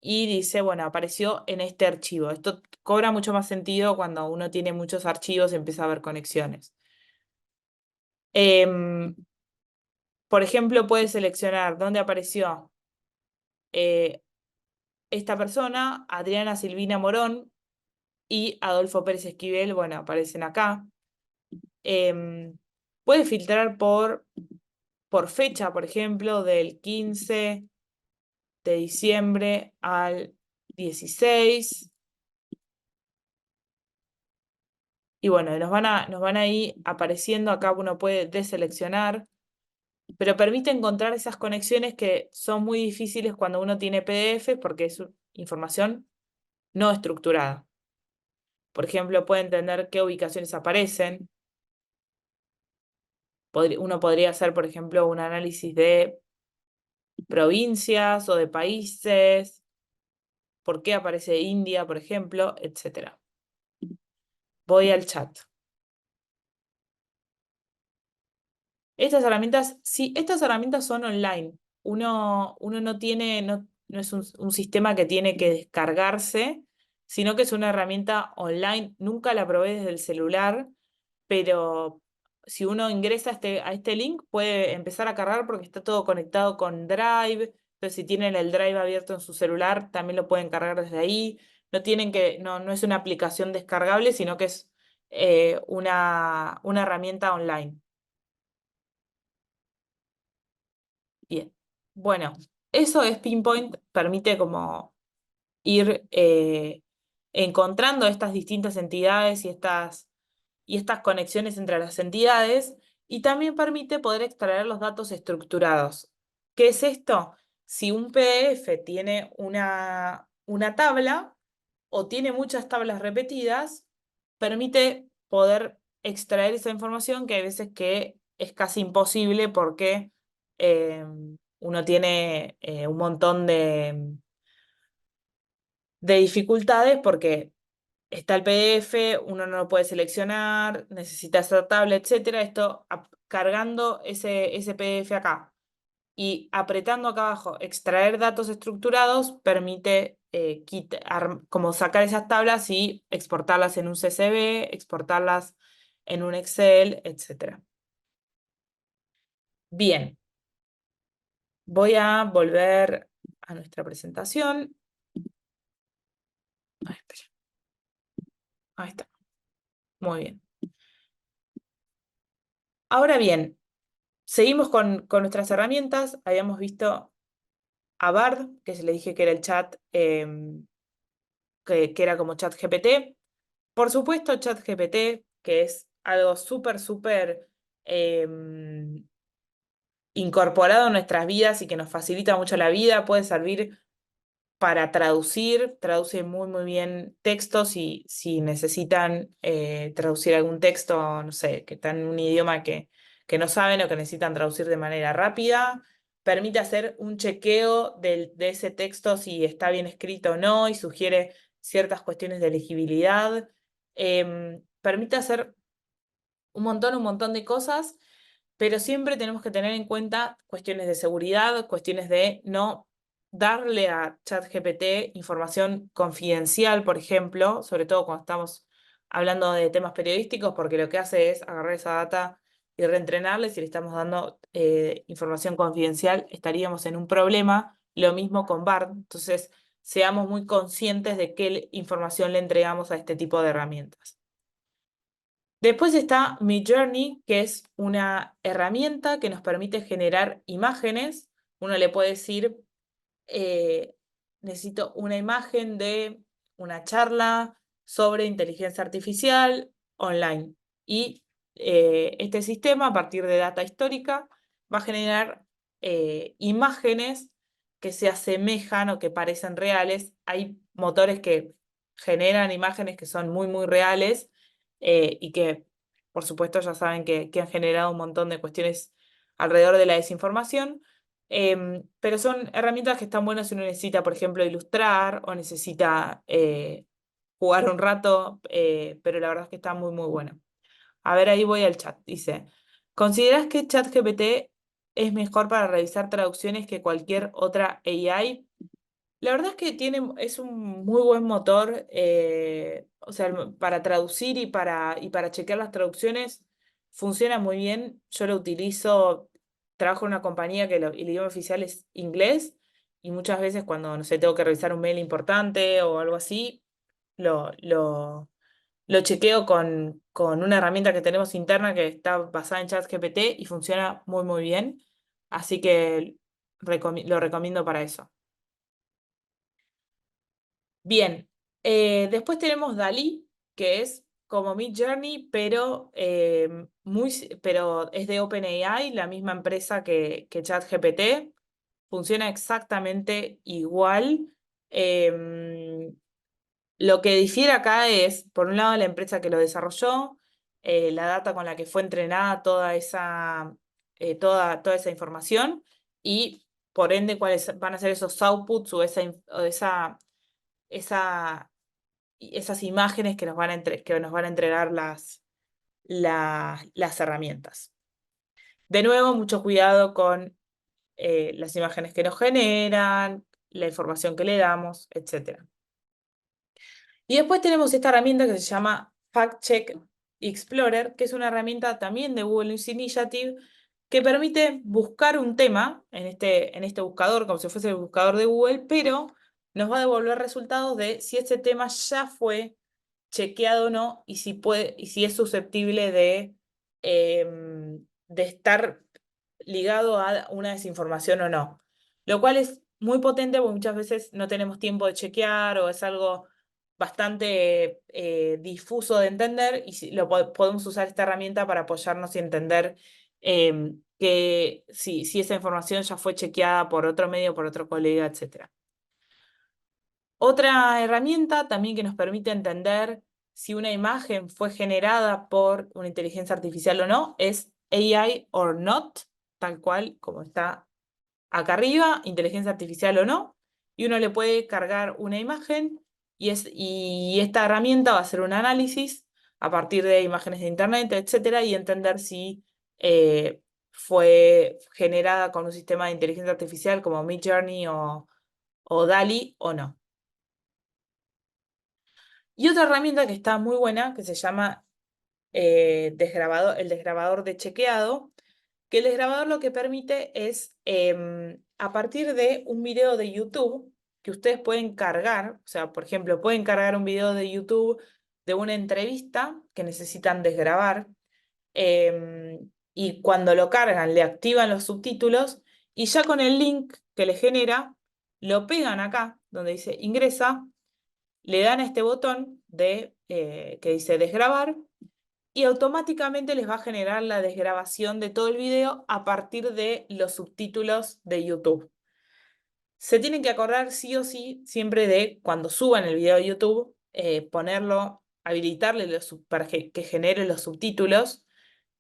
y dice, bueno, apareció en este archivo. Esto cobra mucho más sentido cuando uno tiene muchos archivos y empieza a ver conexiones. Por ejemplo, puede seleccionar dónde apareció esta persona, Adriana Silvina Morón y Adolfo Pérez Esquivel, bueno, aparecen acá. Puede filtrar por fecha, por ejemplo, del 15 de diciembre al 16. Y bueno, nos van a ir apareciendo, acá uno puede deseleccionar, pero permite encontrar esas conexiones que son muy difíciles cuando uno tiene PDF porque es información no estructurada. Por ejemplo, puede entender qué ubicaciones aparecen. Uno podría hacer, por ejemplo, un análisis de provincias o de países, por qué aparece India, por ejemplo, etc. Voy al chat. Estas herramientas, sí, estas herramientas son online. Uno no tiene, no es un sistema que tiene que descargarse, sino que es una herramienta online. Nunca la probé desde el celular, pero si uno ingresa a este link puede empezar a cargar porque está todo conectado con Drive. Entonces, si tienen el Drive abierto en su celular, también lo pueden cargar desde ahí. No tienen que, no es una aplicación descargable, sino que es una herramienta online. Bien. Bueno, eso es Pinpoint, permite como ir encontrando estas distintas entidades y estas conexiones entre las entidades, y también permite poder extraer los datos estructurados. ¿Qué es esto? Si un PDF tiene una tabla o tiene muchas tablas repetidas, permite poder extraer esa información que hay veces que es casi imposible porque uno tiene un montón de dificultades porque está el PDF, uno no lo puede seleccionar, necesita esa tabla, etc. Esto cargando ese PDF acá y apretando acá abajo, extraer datos estructurados, permite como sacar esas tablas y exportarlas en un CSV, exportarlas en un Excel, etc. Bien, voy a volver a nuestra presentación. Ay, espera. Ahí está. Muy bien. Ahora bien, seguimos con nuestras herramientas. Habíamos visto a Bard, que se le dije que era el chat, que era como chat GPT. Por supuesto, chat GPT, que es algo súper incorporado en nuestras vidas y que nos facilita mucho la vida, puede servir para traducir, traduce muy bien textos y si necesitan traducir algún texto, no sé, que está en un idioma que no saben o que necesitan traducir de manera rápida, permite hacer un chequeo de ese texto si está bien escrito o no y sugiere ciertas cuestiones de legibilidad. Permite hacer un montón de cosas, pero siempre tenemos que tener en cuenta cuestiones de seguridad, cuestiones de no darle a ChatGPT información confidencial, por ejemplo, sobre todo cuando estamos hablando de temas periodísticos, porque lo que hace es agarrar esa data y reentrenarle. Si le estamos dando información confidencial, estaríamos en un problema. Lo mismo con Bard. Entonces, seamos muy conscientes de qué información le entregamos a este tipo de herramientas. Después está Midjourney, que es una herramienta que nos permite generar imágenes. Uno le puede decir, necesito una imagen de una charla sobre inteligencia artificial online. Y este sistema, a partir de data histórica, va a generar imágenes que se asemejan o que parecen reales. Hay motores que generan imágenes que son muy reales y que, por supuesto, ya saben que han generado un montón de cuestiones alrededor de la desinformación. Pero son herramientas que están buenas si uno necesita, por ejemplo, ilustrar o necesita jugar un rato, pero la verdad es que está muy, muy bueno. A ver, ahí voy al chat. Dice, ¿consideras que ChatGPT es mejor para revisar traducciones que cualquier otra AI? La verdad es que es un muy buen motor, o sea, para traducir y para chequear las traducciones funciona muy bien. Yo lo utilizo, trabajo en una compañía que el idioma oficial es inglés y muchas veces cuando, no sé, tengo que revisar un mail importante o algo así, lo, lo, lo chequeo con una herramienta que tenemos interna que está basada en ChatGPT y funciona muy, muy bien. Así que lo recomiendo para eso. Bien, después tenemos DALL-E, que es como Midjourney, pero es de OpenAI, la misma empresa que ChatGPT. Funciona exactamente igual. Em, lo que difiere acá es, por un lado, la empresa que lo desarrolló, la data con la que fue entrenada toda esa información y, por ende, cuáles van a ser esos outputs esa, esas imágenes que que nos van a entregar las herramientas. De nuevo, mucho cuidado con las imágenes que nos generan, la información que le damos, etc. Y después tenemos esta herramienta que se llama Fact Check Explorer, que es una herramienta también de Google News Initiative que permite buscar un tema en este buscador, como si fuese el buscador de Google, pero nos va a devolver resultados de si ese tema ya fue chequeado o no y si es susceptible de estar ligado a una desinformación o no. Lo cual es muy potente porque muchas veces no tenemos tiempo de chequear o es algo bastante difuso de entender y podemos usar esta herramienta para apoyarnos y entender que si esa información ya fue chequeada por otro medio, por otro colega, etc. Otra herramienta también que nos permite entender si una imagen fue generada por una inteligencia artificial o no es AI or not, tal cual como está acá arriba, inteligencia artificial o no, y uno le puede cargar una imagen y esta herramienta va a hacer un análisis a partir de imágenes de internet, etcétera, y entender si fue generada con un sistema de inteligencia artificial como Midjourney o DALL-E o no. Y otra herramienta que está muy buena, que se llama el desgrabador de chequeado, que el desgrabador lo que permite es, a partir de un video de YouTube, que ustedes pueden cargar, o sea, por ejemplo, pueden cargar un video de YouTube de una entrevista que necesitan desgrabar, y cuando lo cargan le activan los subtítulos, y ya con el link que le genera, lo pegan acá, donde dice ingresa, le dan a este botón que dice desgrabar y automáticamente les va a generar la desgrabación de todo el video a partir de los subtítulos de YouTube. Se tienen que acordar sí o sí siempre de cuando suban el video a YouTube, habilitarle para que genere los subtítulos.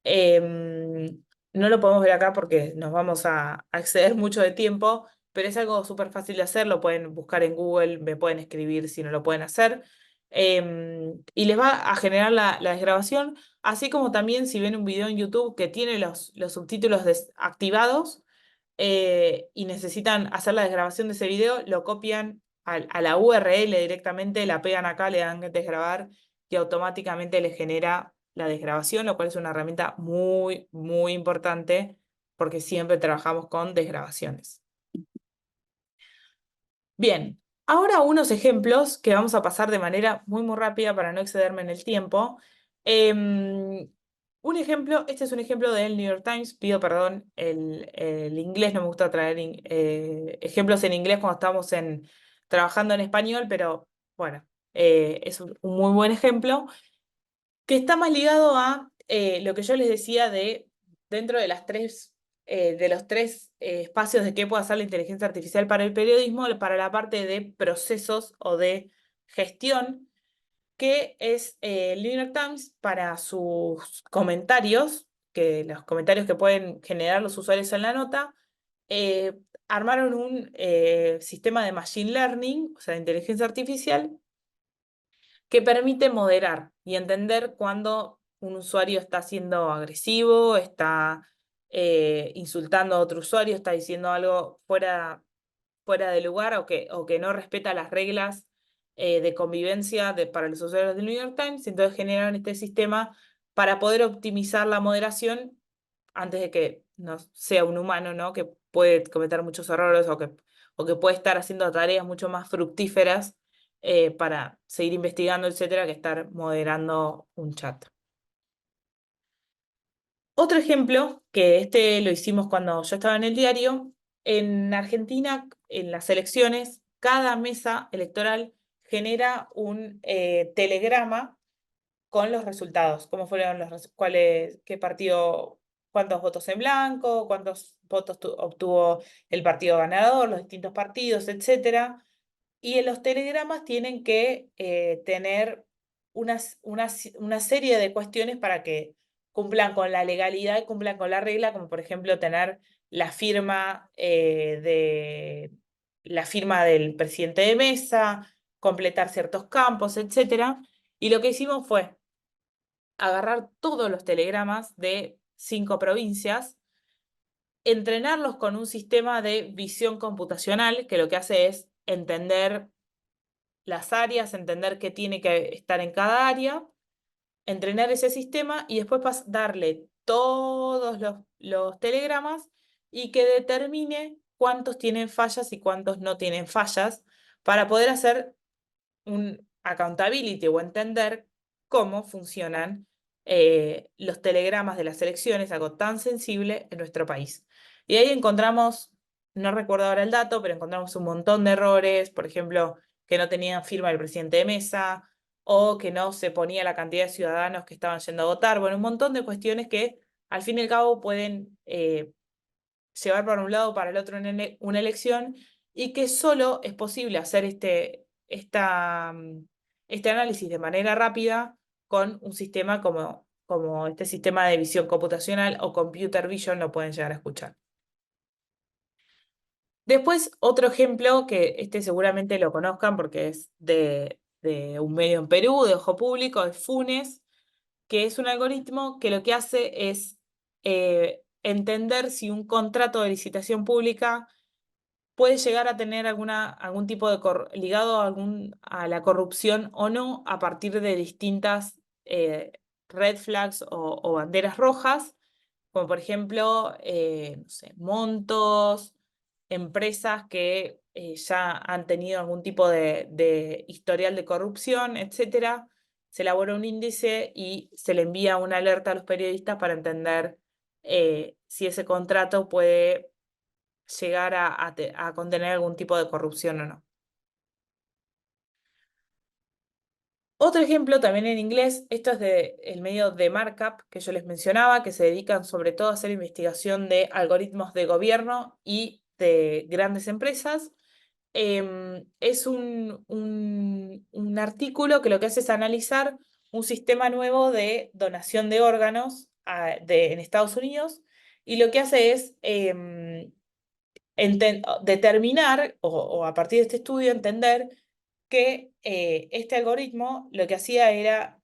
No lo podemos ver acá porque nos vamos a exceder mucho de tiempo, pero es algo súper fácil de hacer, lo pueden buscar en Google, me pueden escribir si no lo pueden hacer, y les va a generar la desgrabación, así como también si ven un video en YouTube que tiene los subtítulos activados y necesitan hacer la desgrabación de ese video, lo copian a la URL directamente, la pegan acá, le dan desgrabar y automáticamente les genera la desgrabación, lo cual es una herramienta muy, muy importante porque siempre trabajamos con desgrabaciones. Bien, ahora unos ejemplos que vamos a pasar de manera muy, muy rápida para no excederme en el tiempo. Un ejemplo, este es un ejemplo del New York Times, pido perdón, el inglés no me gusta traer ejemplos en inglés cuando estamos trabajando en español, pero bueno, es un muy buen ejemplo que está más ligado a lo que yo les decía dentro de los tres espacios de qué puede hacer la inteligencia artificial para el periodismo, para la parte de procesos o de gestión, que es el New York Times para sus comentarios, que los comentarios que pueden generar los usuarios en la nota, armaron un sistema de machine learning, o sea, de inteligencia artificial, que permite moderar y entender cuando un usuario está siendo agresivo, está insultando a otro usuario, está diciendo algo fuera de lugar o que no respeta las reglas de convivencia para los usuarios del New York Times. Entonces generaron este sistema para poder optimizar la moderación antes de que no sea un humano, ¿no? Que puede cometer muchos errores o que puede estar haciendo tareas mucho más fructíferas para seguir investigando, etcétera, que estar moderando un chat. Otro ejemplo, que este lo hicimos cuando yo estaba en el diario, en Argentina, en las elecciones, cada mesa electoral genera un telegrama con los resultados, cómo fueron qué partido, cuántos votos en blanco, cuántos votos obtuvo el partido ganador, los distintos partidos, etcétera. Y en los telegramas tienen que tener una serie de cuestiones para que cumplan con la legalidad y cumplan con la regla, como por ejemplo tener la firma, la firma del presidente de mesa, completar ciertos campos, etcétera. Y lo que hicimos fue agarrar todos los telegramas de 5 provincias, entrenarlos con un sistema de visión computacional que lo que hace es entender las áreas, entender qué tiene que estar en cada área, entrenar ese sistema y después darle todos los telegramas y que determine cuántos tienen fallas y cuántos no tienen fallas para poder hacer un accountability o entender cómo funcionan los telegramas de las elecciones, algo tan sensible en nuestro país. Y ahí encontramos, no recuerdo ahora el dato, pero encontramos un montón de errores, por ejemplo, que no tenían firma del presidente de mesa, o que no se ponía la cantidad de ciudadanos que estaban yendo a votar. Bueno, un montón de cuestiones que al fin y al cabo pueden llevar para un lado o para el otro en una elección y que solo es posible hacer este análisis de manera rápida con un sistema como este sistema de visión computacional o computer vision lo pueden llegar a escuchar. Después, otro ejemplo que seguramente lo conozcan porque es de un medio en Perú, de ojo público, es Funes, que es un algoritmo que lo que hace es entender si un contrato de licitación pública puede llegar a tener algún tipo de ligado a la corrupción o no a partir de distintas red flags o banderas rojas, como por ejemplo, no sé, montos, empresas que ya han tenido algún tipo de historial de corrupción, etcétera. Se elabora un índice y se le envía una alerta a los periodistas para entender si ese contrato puede llegar a contener algún tipo de corrupción o no. Otro ejemplo también en inglés, esto es del medio de Markup que yo les mencionaba, que se dedican sobre todo a hacer investigación de algoritmos de gobierno y de grandes empresas. Es un artículo que lo que hace es analizar un sistema nuevo de donación de órganos en Estados Unidos y lo que hace es determinar, o a partir de este estudio, entender que este algoritmo lo que hacía era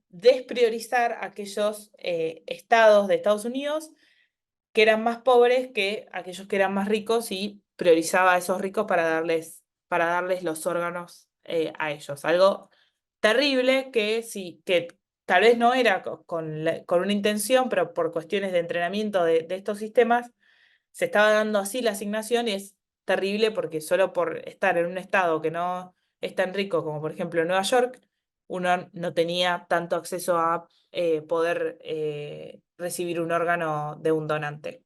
despriorizar aquellos estados de Estados Unidos que eran más pobres que aquellos que eran más ricos y priorizaba a esos ricos para darles los órganos a ellos. Algo terrible que sí, que tal vez no era con una intención, pero por cuestiones de entrenamiento de estos sistemas, se estaba dando así la asignación y es terrible porque solo por estar en un estado que no es tan rico como por ejemplo Nueva York, uno no tenía tanto acceso a poder recibir un órgano de un donante.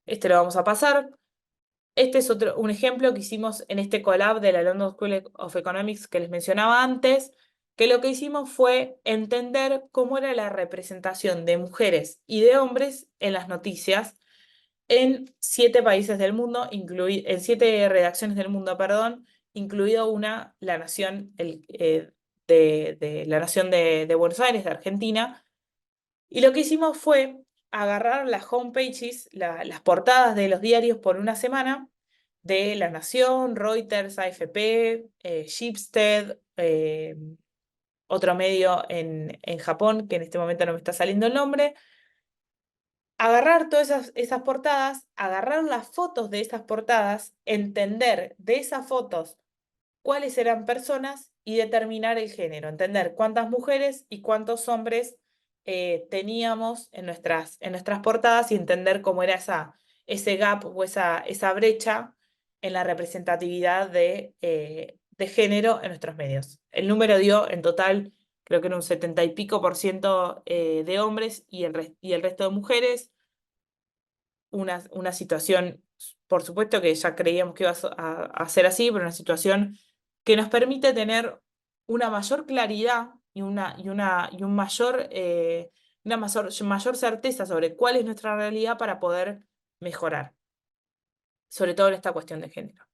Este lo vamos a pasar. Este es un ejemplo que hicimos en este collab de la London School of Economics que les mencionaba antes, que lo que hicimos fue entender cómo era la representación de mujeres y de hombres en las noticias en 7 países del mundo, en 7 redacciones del mundo, perdón, incluido La Nación, de La Nación de Buenos Aires, de Argentina. Y lo que hicimos fue agarrar las homepages, las portadas de los diarios por una semana de La Nación, Reuters, AFP, Schibsted, otro medio en Japón, que en este momento no me está saliendo el nombre, agarrar todas esas portadas, agarrar las fotos de esas portadas, entender de esas fotos cuáles eran personas y determinar el género, entender cuántas mujeres y cuántos hombres teníamos en nuestras portadas y entender cómo era ese gap o esa brecha en la representatividad de género en nuestros medios. El número dio en total, creo que era un 70 y pico % de hombres y el resto de mujeres. Una situación, por supuesto que ya creíamos que iba a ser así, pero una situación que nos permite tener una mayor claridad y un mayor, mayor certeza sobre cuál es nuestra realidad para poder mejorar, sobre todo en esta cuestión de género.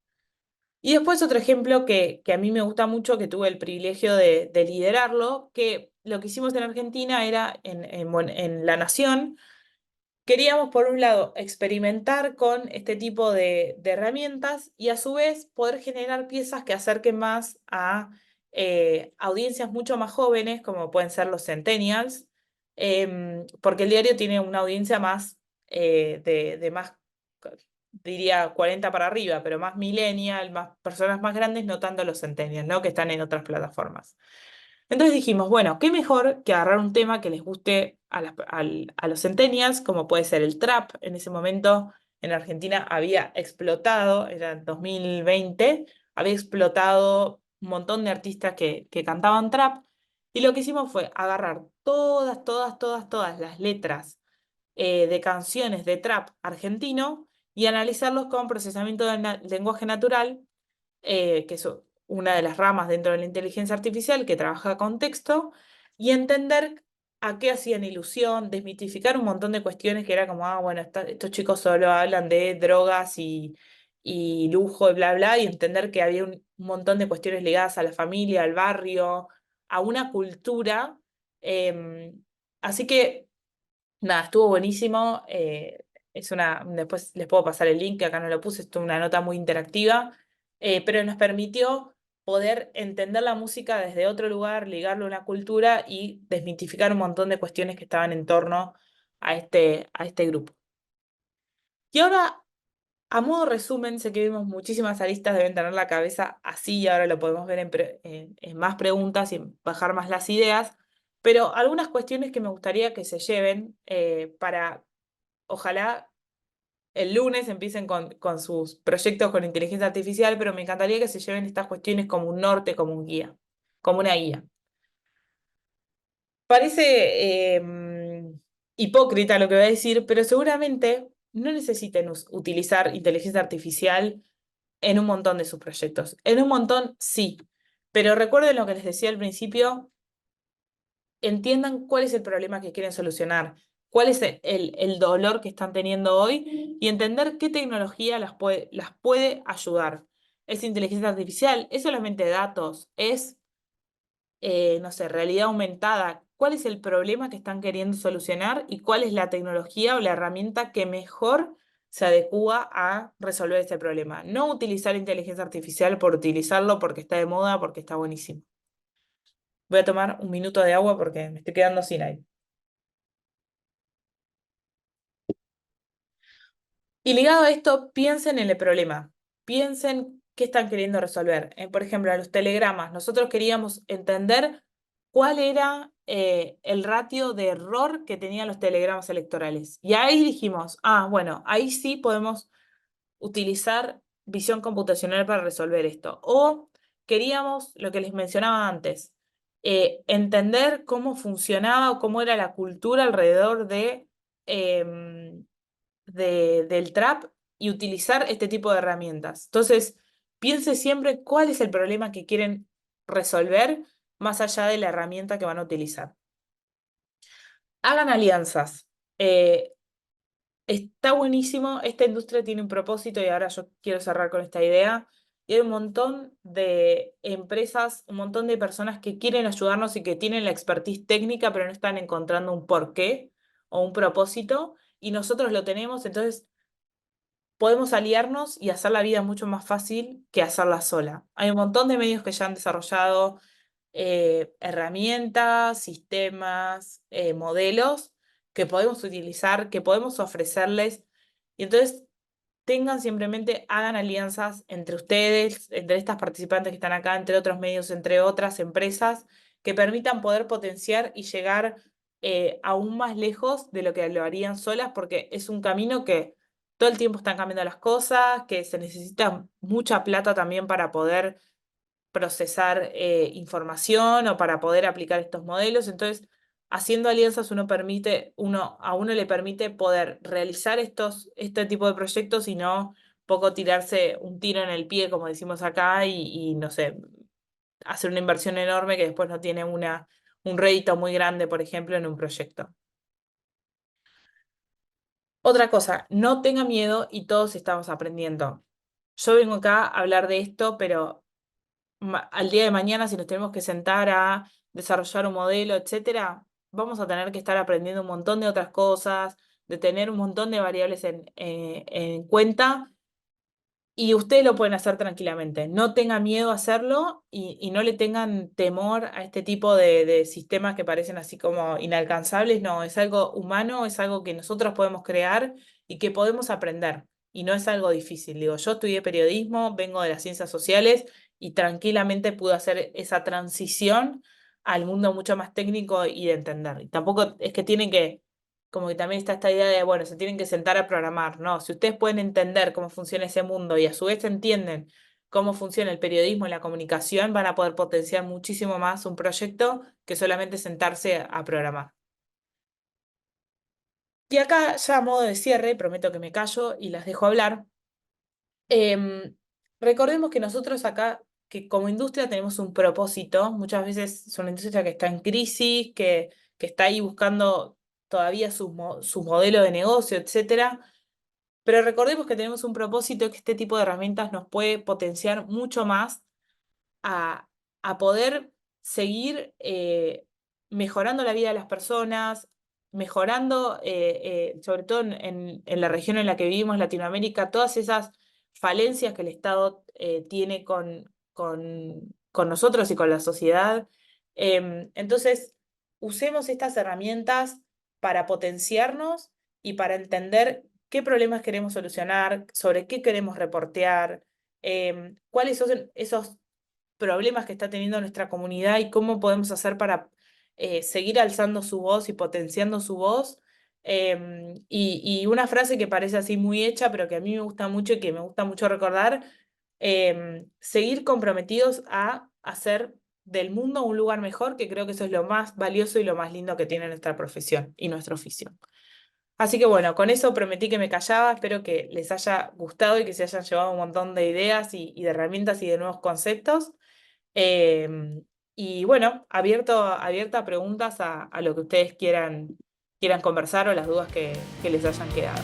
Y después otro ejemplo que a mí me gusta mucho, que tuve el privilegio de liderarlo, que lo que hicimos en Argentina era en La Nación. Queríamos, por un lado, experimentar con este tipo de herramientas y a su vez poder generar piezas que acerquen más a audiencias mucho más jóvenes, como pueden ser los centennials, porque el diario tiene una audiencia más de más, diría 40 para arriba, pero más millennial, más personas más grandes, no tanto los centennials, ¿no? Que están en otras plataformas. Entonces dijimos, bueno, qué mejor que agarrar un tema que les guste a los centennials, como puede ser el trap. En ese momento en Argentina había explotado, era 2020, había explotado un montón de artistas que cantaban trap. Y lo que hicimos fue agarrar todas las letras de canciones de trap argentino y analizarlos con procesamiento del lenguaje natural, que es una de las ramas dentro de la inteligencia artificial que trabaja con texto, y entender a qué hacían ilusión, desmitificar un montón de cuestiones que era como, bueno, estos chicos solo hablan de drogas y lujo y bla, bla, y entender que había un montón de cuestiones ligadas a la familia, al barrio, a una cultura. Así que nada, estuvo buenísimo. Después les puedo pasar el link, que acá no lo puse, esto es una nota muy interactiva, pero nos permitió poder entender la música desde otro lugar, ligarlo a una cultura y desmitificar un montón de cuestiones que estaban en torno a este grupo. Y ahora, a modo resumen, sé que vimos muchísimas aristas, deben tener la cabeza así y ahora lo podemos ver en más preguntas y bajar más las ideas, pero algunas cuestiones que me gustaría que se lleven para, ojalá el lunes empiecen con sus proyectos con inteligencia artificial, pero me encantaría que se lleven estas cuestiones como un norte, como un guía, como una guía. Parece hipócrita lo que voy a decir, pero seguramente no necesiten utilizar inteligencia artificial en un montón de sus proyectos. En un montón, sí. Pero recuerden lo que les decía al principio, entiendan cuál es el problema que quieren solucionar, cuál es el dolor que están teniendo hoy y entender qué tecnología las puede ayudar. ¿Es inteligencia artificial? ¿Es solamente datos? ¿Es, no sé, realidad aumentada? ¿Cuál es el problema que están queriendo solucionar y cuál es la tecnología o la herramienta que mejor se adecúa a resolver ese problema? No utilizar inteligencia artificial por utilizarlo porque está de moda, porque está buenísimo. Voy a tomar un minuto de agua porque me estoy quedando sin aire. Y ligado a esto, piensen en el problema, piensen qué están queriendo resolver. Por ejemplo, a los telegramas, nosotros queríamos entender cuál era el ratio de error que tenían los telegramas electorales. Y ahí dijimos, bueno, ahí sí podemos utilizar visión computacional para resolver esto. O queríamos, lo que les mencionaba antes, entender cómo funcionaba o cómo era la cultura alrededor em, del trap y utilizar este tipo de herramientas. Entonces, piense siempre cuál es el problema que quieren resolver más allá de la herramienta que van a utilizar. Hagan alianzas. Está buenísimo, esta industria tiene un propósito y ahora yo quiero cerrar con esta idea. Y hay un montón de empresas, un montón de personas que quieren ayudarnos y que tienen la expertise técnica, pero no están encontrando un porqué o un propósito, y nosotros lo tenemos. Entonces, podemos aliarnos y hacer la vida mucho más fácil que hacerla sola. Hay un montón de medios que ya han desarrollado herramientas, sistemas, modelos que podemos utilizar, que podemos ofrecerles. Y entonces tengan simplemente, hagan alianzas entre ustedes, entre estas participantes que están acá, entre otros medios, entre otras empresas, que permitan poder potenciar y llegar aún más lejos de lo que lo harían solas, porque es un camino que todo el tiempo están cambiando las cosas, que se necesita mucha plata también para poder procesar información o para poder aplicar estos modelos. Entonces, haciendo alianzas a uno le permite poder realizar este tipo de proyectos y no poco tirarse un tiro en el pie, como decimos acá, y no sé, hacer una inversión enorme que después no tiene un rédito muy grande, por ejemplo, en un proyecto. Otra cosa, no tenga miedo y todos estamos aprendiendo. Yo vengo acá a hablar de esto, pero al día de mañana, si nos tenemos que sentar a desarrollar un modelo, etcétera, vamos a tener que estar aprendiendo un montón de otras cosas, de tener un montón de variables en cuenta. Y ustedes lo pueden hacer tranquilamente. No tengan miedo a hacerlo y no le tengan temor a este tipo de sistemas que parecen así como inalcanzables. No, es algo humano, es algo que nosotros podemos crear y que podemos aprender. Y no es algo difícil. Digo, yo estudié periodismo, vengo de las ciencias sociales y tranquilamente pude hacer esa transición al mundo mucho más técnico y de entender. Y tampoco es que tienen que como que también está esta idea de, bueno, se tienen que sentar a programar, ¿no? Si ustedes pueden entender cómo funciona ese mundo y a su vez entienden cómo funciona el periodismo y la comunicación, van a poder potenciar muchísimo más un proyecto que solamente sentarse a programar. Y acá, ya a modo de cierre, prometo que me callo y las dejo hablar. Recordemos que nosotros acá, que como industria tenemos un propósito, muchas veces es una industria que está en crisis, que está ahí buscando todavía su modelo de negocio, etcétera. Pero recordemos que tenemos un propósito que este tipo de herramientas nos puede potenciar mucho más a, a poder seguir mejorando la vida de las personas, mejorando, sobre todo en la región en la que vivimos, Latinoamérica, todas esas falencias que el Estado tiene con nosotros y con la sociedad. Entonces, usemos estas herramientas para potenciarnos y para entender qué problemas queremos solucionar, sobre qué queremos reportear, cuáles son esos problemas que está teniendo nuestra comunidad y cómo podemos hacer para seguir alzando su voz y potenciando su voz. Y una frase que parece así muy hecha, pero que a mí me gusta mucho y que me gusta mucho recordar, seguir comprometidos a hacer del mundo un lugar mejor, que creo que eso es lo más valioso y lo más lindo que tiene nuestra profesión y nuestro oficio. Así que bueno, con eso prometí que me callaba, espero que les haya gustado y que se hayan llevado un montón de ideas y de herramientas y de nuevos conceptos. Y bueno, abierta a preguntas a lo que ustedes quieran conversar o las dudas que les hayan quedado.